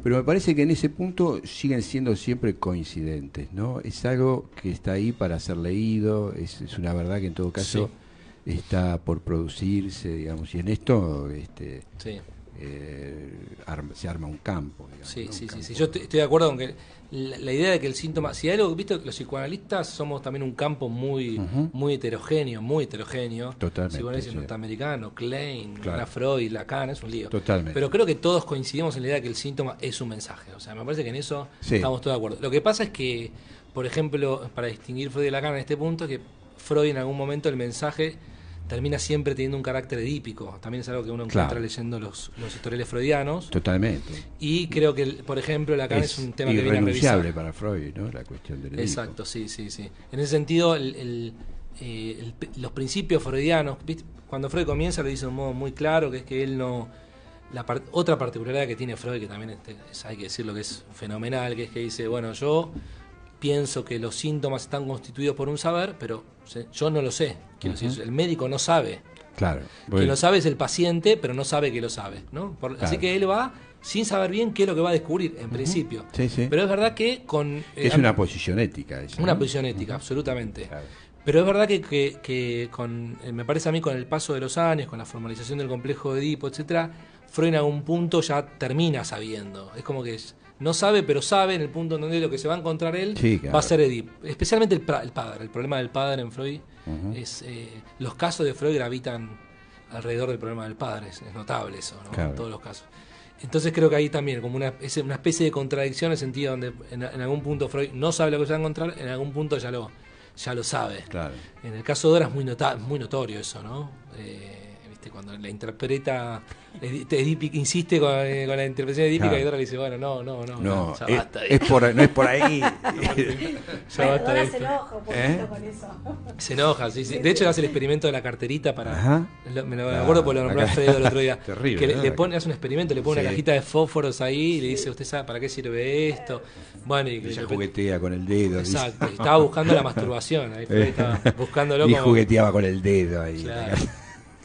me parece que en ese punto siguen siendo siempre coincidentes, ¿no? Es algo que está ahí para ser leído, es una verdad que en todo caso está por producirse, digamos, y en esto se arma un campo. Digamos, sí, ¿no? sí, Un sí, sí. campo. Yo estoy de acuerdo con que la idea de que el síntoma, si hay algo, viste, los psicoanalistas somos también un campo muy heterogéneo, Totalmente, psicoanálisis sí. norteamericano, Klein, Claro. Freud, Lacan, es un lío. Totalmente. Pero creo que todos coincidimos en la idea de que el síntoma es un mensaje. O sea, me parece que en eso Sí. estamos todos de acuerdo. Lo que pasa es que, por ejemplo, para distinguir Freud y Lacan en este punto, es que Freud en algún momento el mensaje termina siempre teniendo un carácter edípico. También es algo que uno encuentra Claro. leyendo los historiales freudianos. Totalmente. Y creo que, por ejemplo, Lacan es un tema que viene a irrenunciable revisar. para Freud, ¿no? La cuestión del Edipo. Exacto, sí. En ese sentido, los principios freudianos, ¿viste? Cuando Freud comienza lo dice de un modo muy claro, que es que él no... otra particularidad que tiene Freud, que también hay que decirlo que es fenomenal, que es que dice, bueno, yo pienso que los síntomas están constituidos por un saber, pero yo no lo sé. Quiero decir, el médico no sabe. Claro. Quien lo sabe es el paciente, pero no sabe que lo sabe, ¿no? Claro. Así que él va sin saber bien qué es lo que va a descubrir, en principio. Sí, sí. Pero es verdad que con... Es una posición ética esa, Una ¿no? posición ética, absolutamente. Claro. Pero es verdad que con, me parece a mí, con el paso de los años, con la formalización del complejo de Edipo, etcétera, Freud en algún punto ya termina sabiendo. Es como que no sabe, pero sabe, en el punto en donde lo que se va a encontrar él Sí, claro. va a ser Edipo. Especialmente el padre. El problema del padre en Freud es... los casos de Freud gravitan alrededor del problema del padre. Es notable eso, ¿no? Claro. En todos los casos. Entonces creo que ahí también como una especie de contradicción en el sentido donde en algún punto Freud no sabe lo que se va a encontrar, en algún punto ya lo sabe. Claro. En el caso de Dora es muy notorio eso, ¿no? ¿Viste? Cuando la interpreta, insiste con la interpretación edípica, Claro. y Dora le dice, bueno, no, ya basta. no es por ahí. Ya basta Dora de se esto. enoja un poquito con eso. Se enoja, sí. De hecho, hace el experimento de la carterita para... Ajá. Me lo acuerdo porque lo nombró Acá. Alfredo el otro día. Terrible, Que ¿no? hace un experimento, le pone una Sí. cajita de fósforos ahí y le dice, ¿usted sabe para qué sirve esto? Bueno, y Ella juguetea con el dedo. dice. exacto, y estaba buscando la masturbación. Ahí Freud estaba buscándolo Y como... jugueteaba con el dedo ahí. Claro.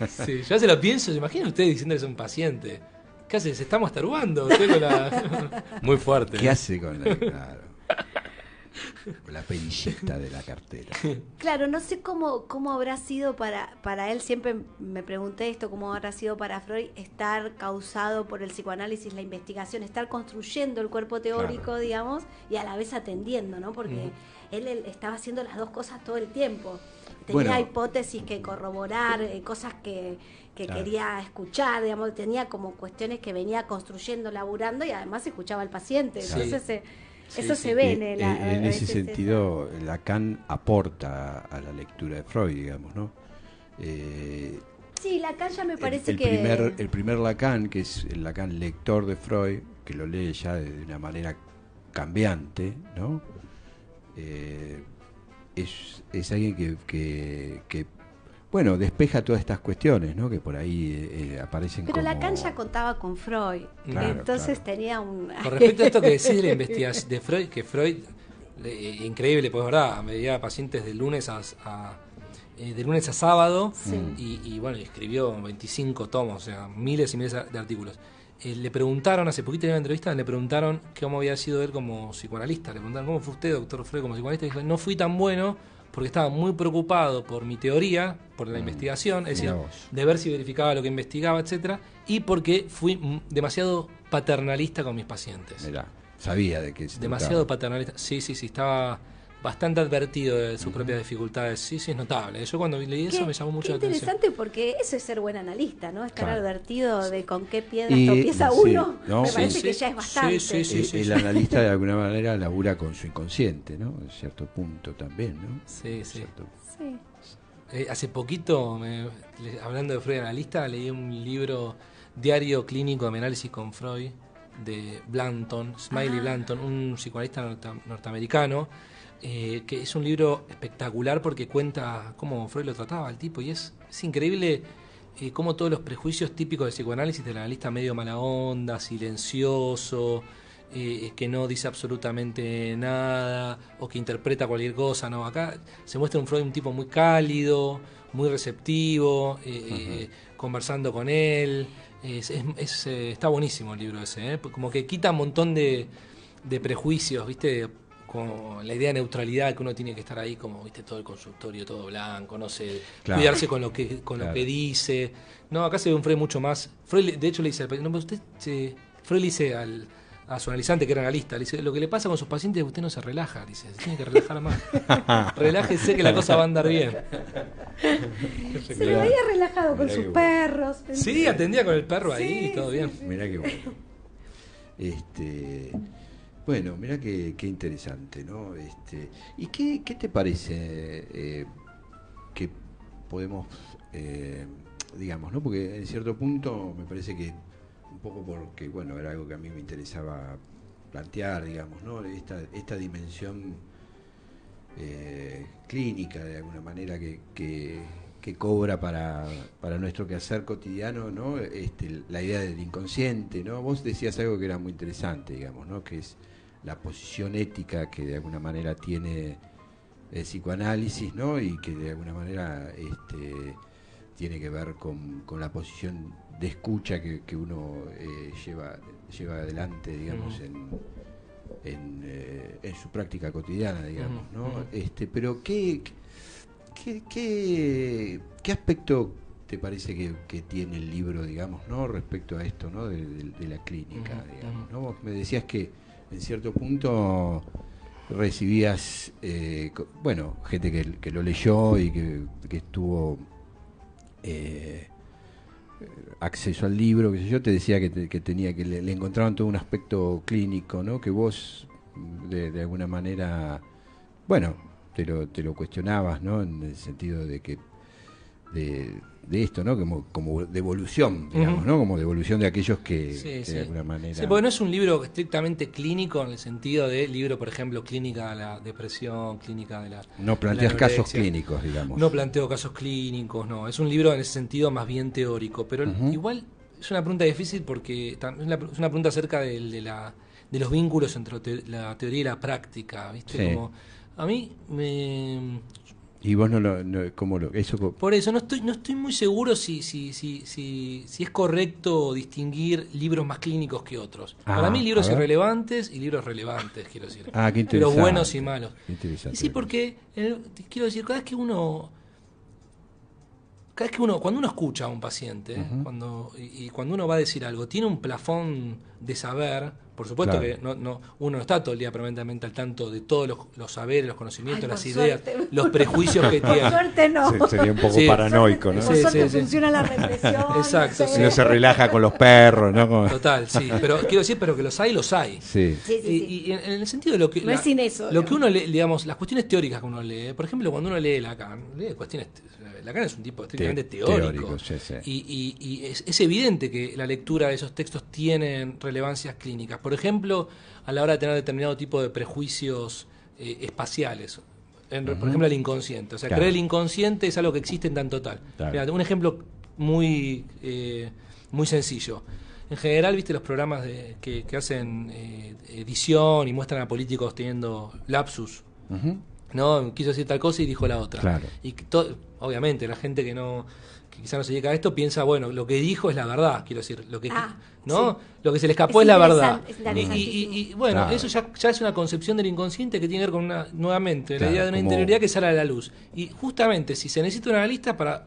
Sí, yo se lo pienso, ¿se imaginan ustedes diciéndoles a un paciente? ¿Qué hace? Se está masturbando. Usted con la... Muy fuerte. ¿Qué hace con la, claro, con la perillita de la cartera? Claro, no sé cómo habrá sido para él, siempre me pregunté esto, cómo habrá sido para Freud estar causado por el psicoanálisis, la investigación, estar construyendo el cuerpo teórico, Claro. digamos, y a la vez atendiendo, ¿no? Porque él estaba haciendo las dos cosas todo el tiempo. Tenía Bueno. hipótesis que corroborar, cosas que Claro. quería escuchar, digamos, tenía como cuestiones que venía construyendo, laburando, y además escuchaba al paciente. Sí. Entonces eso sí. se ve Y, en ese sentido, Lacan aporta a la lectura de Freud, digamos, ¿no? Sí, Lacan ya me parece el primer Lacan, que es el Lacan lector de Freud, que lo lee ya de una manera cambiante, ¿no? Es alguien que bueno, despeja todas estas cuestiones, ¿no? Que por ahí aparecen Pero como... Lacan ya contaba con Freud, Claro, entonces claro. tenía un... Con respecto a esto que decís de la investigación de Freud, que Freud, increíble, pues verdad, veía pacientes de lunes a sábado, y bueno, escribió 25 tomos, o sea, miles y miles de artículos. Le preguntaron, hace poquito en una entrevista, le preguntaron cómo había sido él como psicoanalista. Le preguntaron, ¿cómo fue usted, doctor Freud, como psicoanalista? Y dijo, no fui tan bueno porque estaba muy preocupado por mi teoría, por la investigación, es decir, Mirá vos. de ver si verificaba lo que investigaba, etcétera, y porque fui demasiado paternalista con mis pacientes. Mirá, sabía de qué se Demasiado trataba. paternalista. Sí, estaba bastante advertido de sus propias dificultades. Sí, es notable. Yo cuando leí eso me llamó mucho la atención. interesante, porque eso es ser buen analista, ¿no? Estar Claro. advertido de con qué piedras Y- tropieza sí, uno. ¿no? Me Sí, parece sí. que ya es bastante. Sí. El analista de alguna manera labura con su inconsciente, ¿no? En cierto punto también, ¿no? Sí. Cierto- Sí. Hace poquito, hablando de Freud analista, leí un libro, Diario Clínico de mi análisis con Freud, de Blanton, Smiley Blanton, un psicoanalista norteamericano, que es un libro espectacular porque cuenta cómo Freud lo trataba al tipo, y es increíble cómo todos los prejuicios típicos del psicoanálisis, del analista medio mala onda, silencioso, que no dice absolutamente nada o que interpreta cualquier cosa, no, acá se muestra un Freud un tipo muy cálido, muy receptivo, conversando con él. Está buenísimo el libro ese, como que quita un montón de prejuicios, ¿viste? con la idea de neutralidad, que uno tiene que estar ahí como, viste, todo el consultorio, todo blanco, no sé, Claro. cuidarse con lo que dice. No, acá se ve un Freud mucho más. Freud, de hecho, le dice, Freud le dice a su analizante, que era analista, le dice, lo que le pasa con sus pacientes es que usted no se relaja, dice, se tiene que relajar más. Relájese que la cosa va a andar bien. Se le veía relajado con sus perros. Sí, atendía con el perro ahí, todo bien. Mirá qué bueno. Bueno, mirá qué interesante, ¿no? ¿Y qué te parece que podemos, digamos, ¿no? Porque en cierto punto me parece que un poco porque, bueno, era algo que a mí me interesaba plantear, digamos, ¿no? Esta dimensión clínica, de alguna manera, que cobra para nuestro quehacer cotidiano, ¿no? La idea del inconsciente, ¿no? Vos decías algo que era muy interesante, digamos, ¿no? Que es la posición ética que de alguna manera tiene el psicoanálisis, ¿no? Y que de alguna manera tiene que ver con la posición de escucha que uno lleva adelante, digamos, en su práctica cotidiana, digamos, ¿no? Pero ¿qué aspecto te parece que tiene el libro, digamos, ¿no? Respecto a esto, ¿no? De la clínica, digamos, ¿no? Vos me decías que en cierto punto recibías, gente que lo leyó y que estuvo acceso al libro, qué sé yo, te decía que tenía que le encontraban todo un aspecto clínico, ¿no? Que vos de alguna manera, bueno, te lo cuestionabas, ¿no? En el sentido de que de esto, ¿no? Como de evolución, digamos, ¿no? Como de evolución de aquellos que de alguna manera... Sí, porque no es un libro estrictamente clínico en el sentido de libro, por ejemplo, clínica de la depresión, clínica de la... No planteas casos clínicos, digamos. No planteo casos clínicos, no. Es un libro en ese sentido más bien teórico, pero igual es una pregunta difícil porque es una pregunta acerca de los vínculos entre la teoría y la práctica, ¿viste? Sí. Como, a mí me... Y vos eso... Por eso no estoy muy seguro si es correcto distinguir libros más clínicos que otros. Para mí libros irrelevantes y libros relevantes, quiero decir. Qué interesante. Los buenos y malos. Qué interesante. Y sí, porque quiero decir, cada vez que uno, cuando uno escucha a un paciente, cuando uno va a decir algo, tiene un plafón de saber. Por supuesto que uno no está todo el día permanentemente al tanto de todos los saberes, los conocimientos, las ideas, los prejuicios que tiene. Por suerte no. Sí, sería un poco paranoico, ¿no? Por suerte funciona la represión. Exacto. No se relaja con los perros, ¿no? Total, sí. Pero quiero decir, que los hay. Sí. Y en el sentido de lo que... No es sin eso. Lo que uno lee, digamos, las cuestiones teóricas que uno lee. Por ejemplo, cuando uno lee Lacan, Lacan es un tipo estrictamente teórico. Sí. Y es evidente que la lectura de esos textos tienen relevancias clínicas. Por ejemplo, a la hora de tener determinado tipo de prejuicios espaciales. Por ejemplo, el inconsciente. O sea, creer el inconsciente es algo que existe en tanto tal. Claro. Mirá, un ejemplo muy sencillo. En general, viste los programas que hacen edición y muestran a políticos teniendo lapsus. No, quiso decir tal cosa y dijo la otra. Claro. Y obviamente la gente que quizá no se dedica a esto piensa, bueno, lo que dijo es la verdad, quiero decir, lo que lo que se le escapó es la verdad. Y bueno, claro. Eso ya es una concepción del inconsciente que tiene que ver con nuevamente la idea de una interioridad que sale a la luz. Y justamente si se necesita un analista para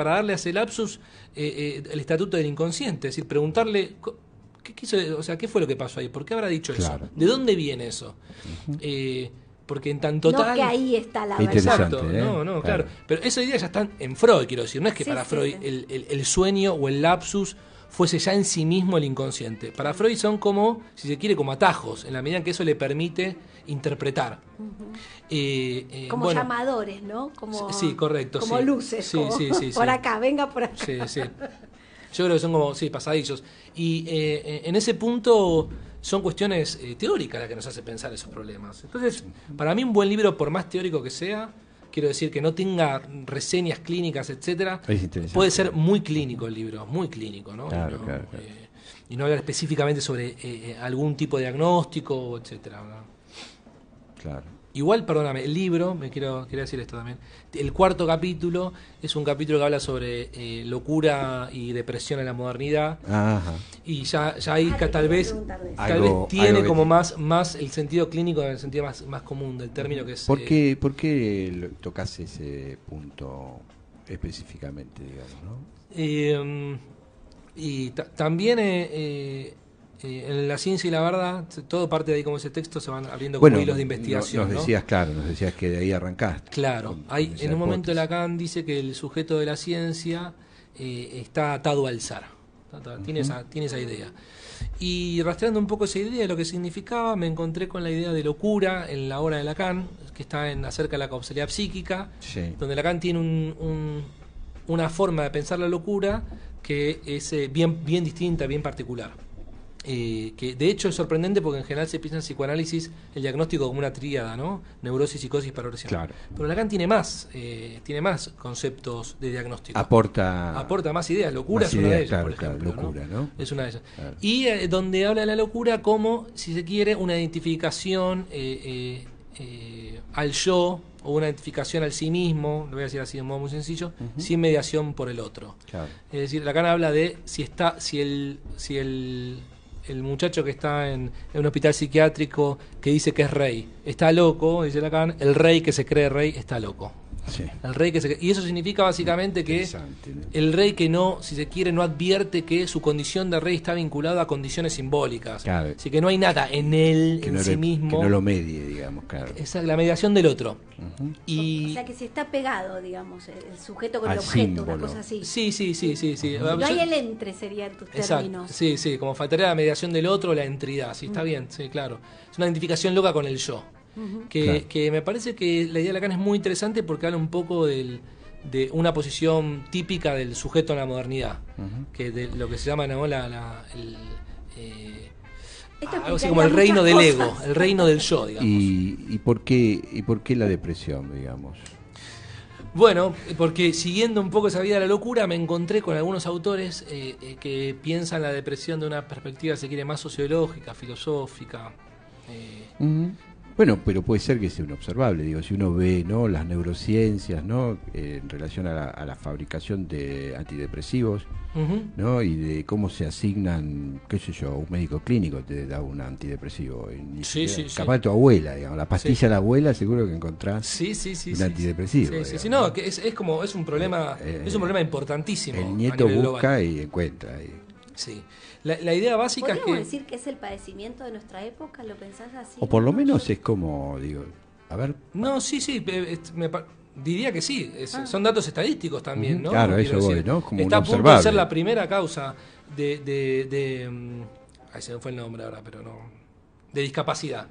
darle a ese lapsus el estatuto del inconsciente, es decir, preguntarle ¿qué quiso? O sea, ¿qué fue lo que pasó ahí? ¿Por qué habrá dicho eso? ¿De dónde viene eso? Porque en tanto no tal... que ahí está la verdad. Exacto, claro. Pero esa idea ya está en Freud, quiero decir. No es que para Freud el sueño o el lapsus fuese ya en sí mismo el inconsciente. Para Freud son como, si se quiere, como atajos, en la medida en que eso le permite interpretar. Como llamadores, ¿no? Sí, correcto. Como luces. Sí. Por acá, venga por acá. Sí. Yo creo que son como, pasadillos. Y en ese punto... son cuestiones teóricas las que nos hace pensar esos problemas. Entonces, para mí un buen libro, por más teórico que sea, quiero decir que no tenga reseñas clínicas, etcétera, puede ser muy clínico el libro, muy clínico, ¿no? Claro. Y no hablar específicamente sobre algún tipo de diagnóstico, etcétera, ¿no? Claro. Igual, perdóname, el libro, quería decir esto también, el cuarto capítulo es un capítulo que habla sobre locura y depresión en la modernidad. Ajá. Y ya ahí tal vez tiene algo como más el sentido clínico, en el sentido más común del término, que es... ¿Por qué tocas ese punto específicamente, digamos, ¿no? Y también... en La ciencia y la verdad, todo parte de ahí, como ese texto, se van abriendo como hilos de investigación. Nos decías que de ahí arrancaste. Claro, en un momento Lacan dice que el sujeto de la ciencia está atado al zar. Tiene esa idea. Y rastreando un poco esa idea de lo que significaba, me encontré con la idea de locura en la obra de Lacan, que está acerca de la causalidad psíquica, donde Lacan tiene una forma de pensar la locura que es bien distinta, bien particular. Que de hecho es sorprendente porque en general se piensa en psicoanálisis el diagnóstico como una tríada, ¿no? Neurosis, psicosis, paluración. Claro. Pero Lacan tiene más conceptos de diagnóstico. Aporta más ideas. Locura es una de ellas, claro, por ejemplo. Locura, ¿no? Es una de ellas. Claro. Y donde habla de la locura como, si se quiere, una identificación al yo, o una identificación al sí mismo, lo voy a decir así de un modo muy sencillo, sin mediación por el otro. Claro. Es decir, Lacan habla de si el muchacho que está en un hospital psiquiátrico que dice que es rey está loco, dice Lacan, el rey que se cree rey está loco. Sí. El rey y eso significa básicamente que el rey que no, si se quiere, no advierte que su condición de rey está vinculada a condiciones simbólicas. Claro. Así que no hay nada en él, en sí mismo. Que no lo medie, digamos, claro. Esa es la mediación del otro. O sea, que se está pegado, digamos, el sujeto con el objeto, símbolo. una cosa así. Sí. No hay el entre, serían tus términos. Sí, como faltaría la mediación del otro, la entidad. Sí, está bien, sí, claro. Es una identificación loca con el yo. Que me parece que la idea de Lacan es muy interesante porque habla un poco de una posición típica del sujeto en la modernidad, que de lo que se llama, ¿no? Algo así como el reino del ego, el reino del yo, digamos. ¿Y por qué la depresión, digamos? Bueno, porque siguiendo un poco esa vida de la locura, me encontré con algunos autores que piensan la depresión de una perspectiva, si quiere, más sociológica, filosófica. Bueno, pero puede ser que sea inobservable, digo, si uno ve, ¿no?, las neurociencias, ¿no?, en relación a la fabricación de antidepresivos, ¿no?, y de cómo se asignan, qué sé yo, un médico clínico te da un antidepresivo. Capaz tu abuela, digamos, la pastilla de la abuela, seguro que encontrás un antidepresivo. No, que es un problema, importantísimo. El nieto busca y encuentra. Sí. La idea básica es que... ¿Podríamos decir que es el padecimiento de nuestra época? ¿Lo pensás así? O por lo menos es como, digo, a ver... No, sí, diría que sí. Son datos estadísticos también, ¿no? Claro, eso voy, ¿no? Como está a un punto observable. de ser la primera causa ahí se me fue el nombre ahora, pero no... De discapacidad.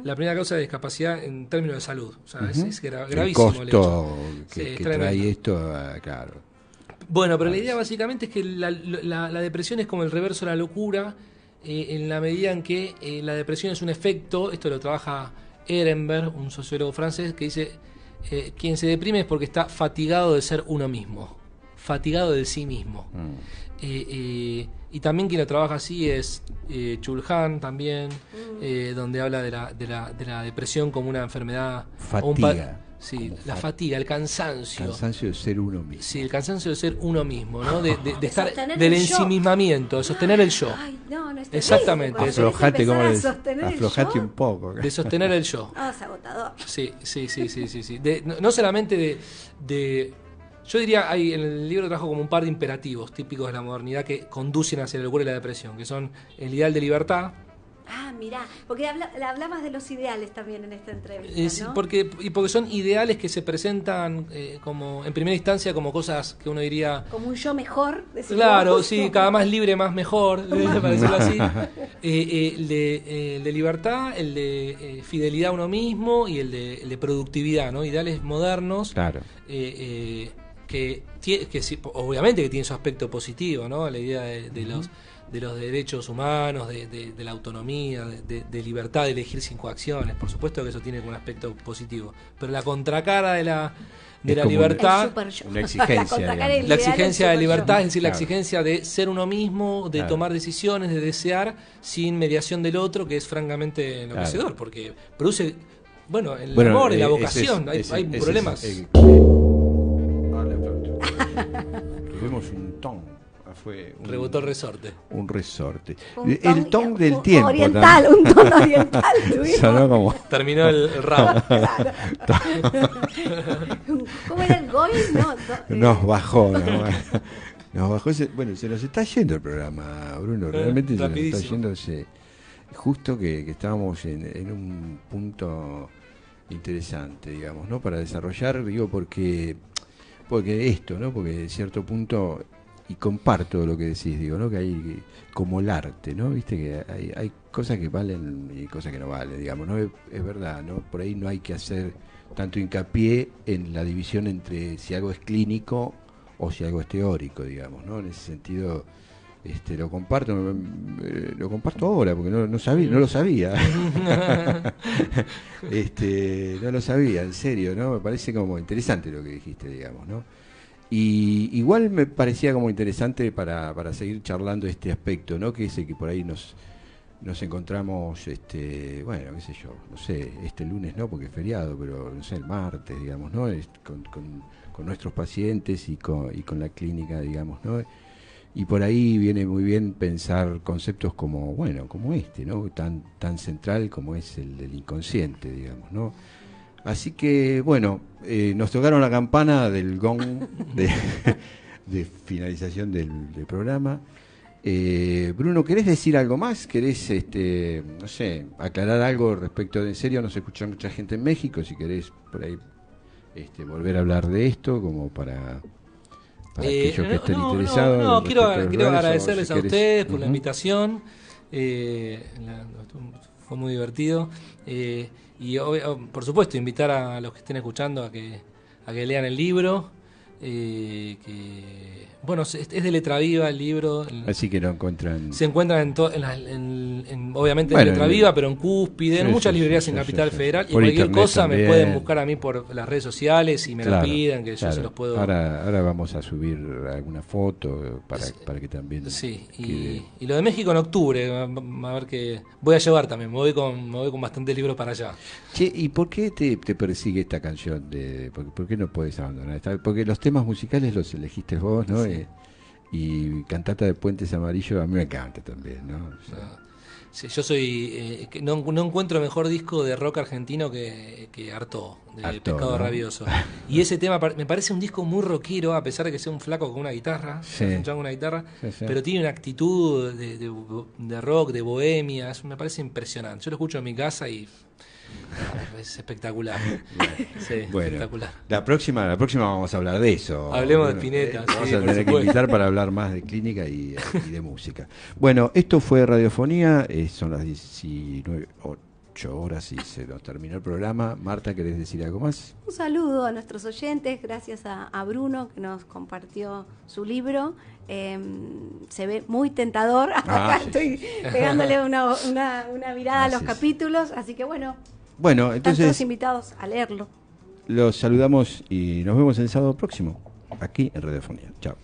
La primera causa de discapacidad en términos de salud. O sea, es gravísimo el costo el hecho. que trae esto, claro. Bueno, pero la idea básicamente es que la depresión es como el reverso de la locura, en la medida en que la depresión es un efecto, esto lo trabaja Ehrenberg, un sociólogo francés, que dice, quien se deprime es porque está fatigado de ser uno mismo, fatigado de sí mismo. Y también quien lo trabaja así es Chulhan también, donde habla de la depresión como una enfermedad. Fatiga. Sí, la fatiga, el cansancio. El cansancio de ser uno mismo. Sí, el cansancio de ser uno mismo, ¿no? De estar, del ensimismamiento, de sostener el yo. Ay, no, exactamente. Aflojate, aflojate un poco. De sostener el yo. Ah, es agotador. Sí. No solamente yo diría, hay en el libro trabajo como un par de imperativos típicos de la modernidad que conducen hacia la locura y la depresión, que son el ideal de libertad. Ah, mirá, porque hablabas de los ideales también en esta entrevista, ¿no? Porque son ideales que se presentan como en primera instancia como cosas que uno diría... Como un yo mejor. Claro, sí, cada más libre, más mejor, para decirlo así. El de libertad, el de fidelidad a uno mismo y el de productividad, ¿no? Ideales modernos. Claro. Que sí, obviamente que tiene su aspecto positivo, ¿no? La idea de los derechos humanos, de la autonomía, de libertad de elegir sin coacciones. Por supuesto que eso tiene un aspecto positivo. Pero la contracara de la libertad, una exigencia. La exigencia de libertad, es decir, la exigencia de ser uno mismo, de tomar decisiones, de desear sin mediación del otro, que es francamente enloquecedor, porque produce Bueno, el amor y la vocación, hay problemas. Tuvimos un ton. Fue rebotó el resorte. Un resorte. El ton del tiempo. Oriental, un ton oriental. Sonó como... Terminó el rap. Claro. ¿Cómo era el gol? Nos bajó. Nos bajó. Bueno, se nos está yendo el programa, Bruno. Realmente se nos está yendo. Justo que estábamos en un punto interesante, digamos, ¿no? Para desarrollar, digo, porque esto, ¿no? Porque en cierto punto... Y comparto lo que decís, digo, ¿no? Que hay como el arte, ¿no? Viste que hay cosas que valen y cosas que no valen, digamos, ¿no? Es verdad, ¿no? Por ahí no hay que hacer tanto hincapié en la división entre si algo es clínico o si algo es teórico, digamos, ¿no? En ese sentido, lo comparto ahora, porque no lo sabía. No lo sabía, en serio, ¿no? Me parece como interesante lo que dijiste, digamos, ¿no? Y igual me parecía como interesante para seguir charlando este aspecto, ¿no? Que es el que por ahí nos encontramos, bueno, qué sé yo, no sé, este lunes no, porque es feriado, pero no sé, el martes, digamos, ¿no? Con nuestros pacientes y con la clínica, digamos, ¿no? Y por ahí viene muy bien pensar conceptos como, bueno, como ¿no? Tan central como es el del inconsciente, digamos, ¿no? Así que, bueno, nos tocaron la campana del gong de finalización del programa. Bruno, ¿querés decir algo más? ¿Querés, no sé, aclarar algo respecto de, en serio, nos escucha mucha gente en México, si querés por ahí volver a hablar de esto, como para aquellos que estén interesados? No, quiero agradecerles a ustedes por la invitación. Fue muy divertido. Y por supuesto invitar a los que estén escuchando a que lean el libro, bueno, es de Letra Viva el libro. Así que lo encuentran. Se encuentran obviamente en Letra Viva, pero en Cúspide, en muchas librerías en Capital Federal. Y cualquier cosa también. Me pueden buscar a mí por las redes sociales y me lo piden, que yo se los puedo. Ahora vamos a subir alguna foto para que también. Sí, y lo de México en octubre, a ver que voy a llevar también, me voy con bastantes libros para allá. Che, ¿y por qué te persigue esta canción? ¿Por qué no puedes abandonar? Porque los temas musicales los elegiste vos, ¿no? Sí. Y Cantata de Puentes Amarillos a mí me encanta también, ¿no? O sea, sí, yo soy no encuentro mejor disco de rock argentino que Artaud, de Pescado, ¿no? Rabioso. Y ese tema me parece un disco muy rockero, a pesar de que sea un flaco con una guitarra, sí. Pero tiene una actitud de rock, de bohemia, me parece impresionante. Yo lo escucho en mi casa y es espectacular. Sí, bueno, espectacular. La próxima vamos a hablar de eso. Hablemos de Spinetta. Vamos a tener que invitar para hablar más de clínica y de música. Bueno, esto fue Radiofonía, son las 19:08 horas y se nos terminó el programa. Marta, ¿querés decir algo más? Un saludo a nuestros oyentes, gracias a Bruno que nos compartió su libro. Se ve muy tentador. Acá estoy pegándole una mirada a los capítulos, así que bueno, entonces están todos invitados a leerlo. Los saludamos y nos vemos el sábado próximo aquí en Radiofonía. Chao.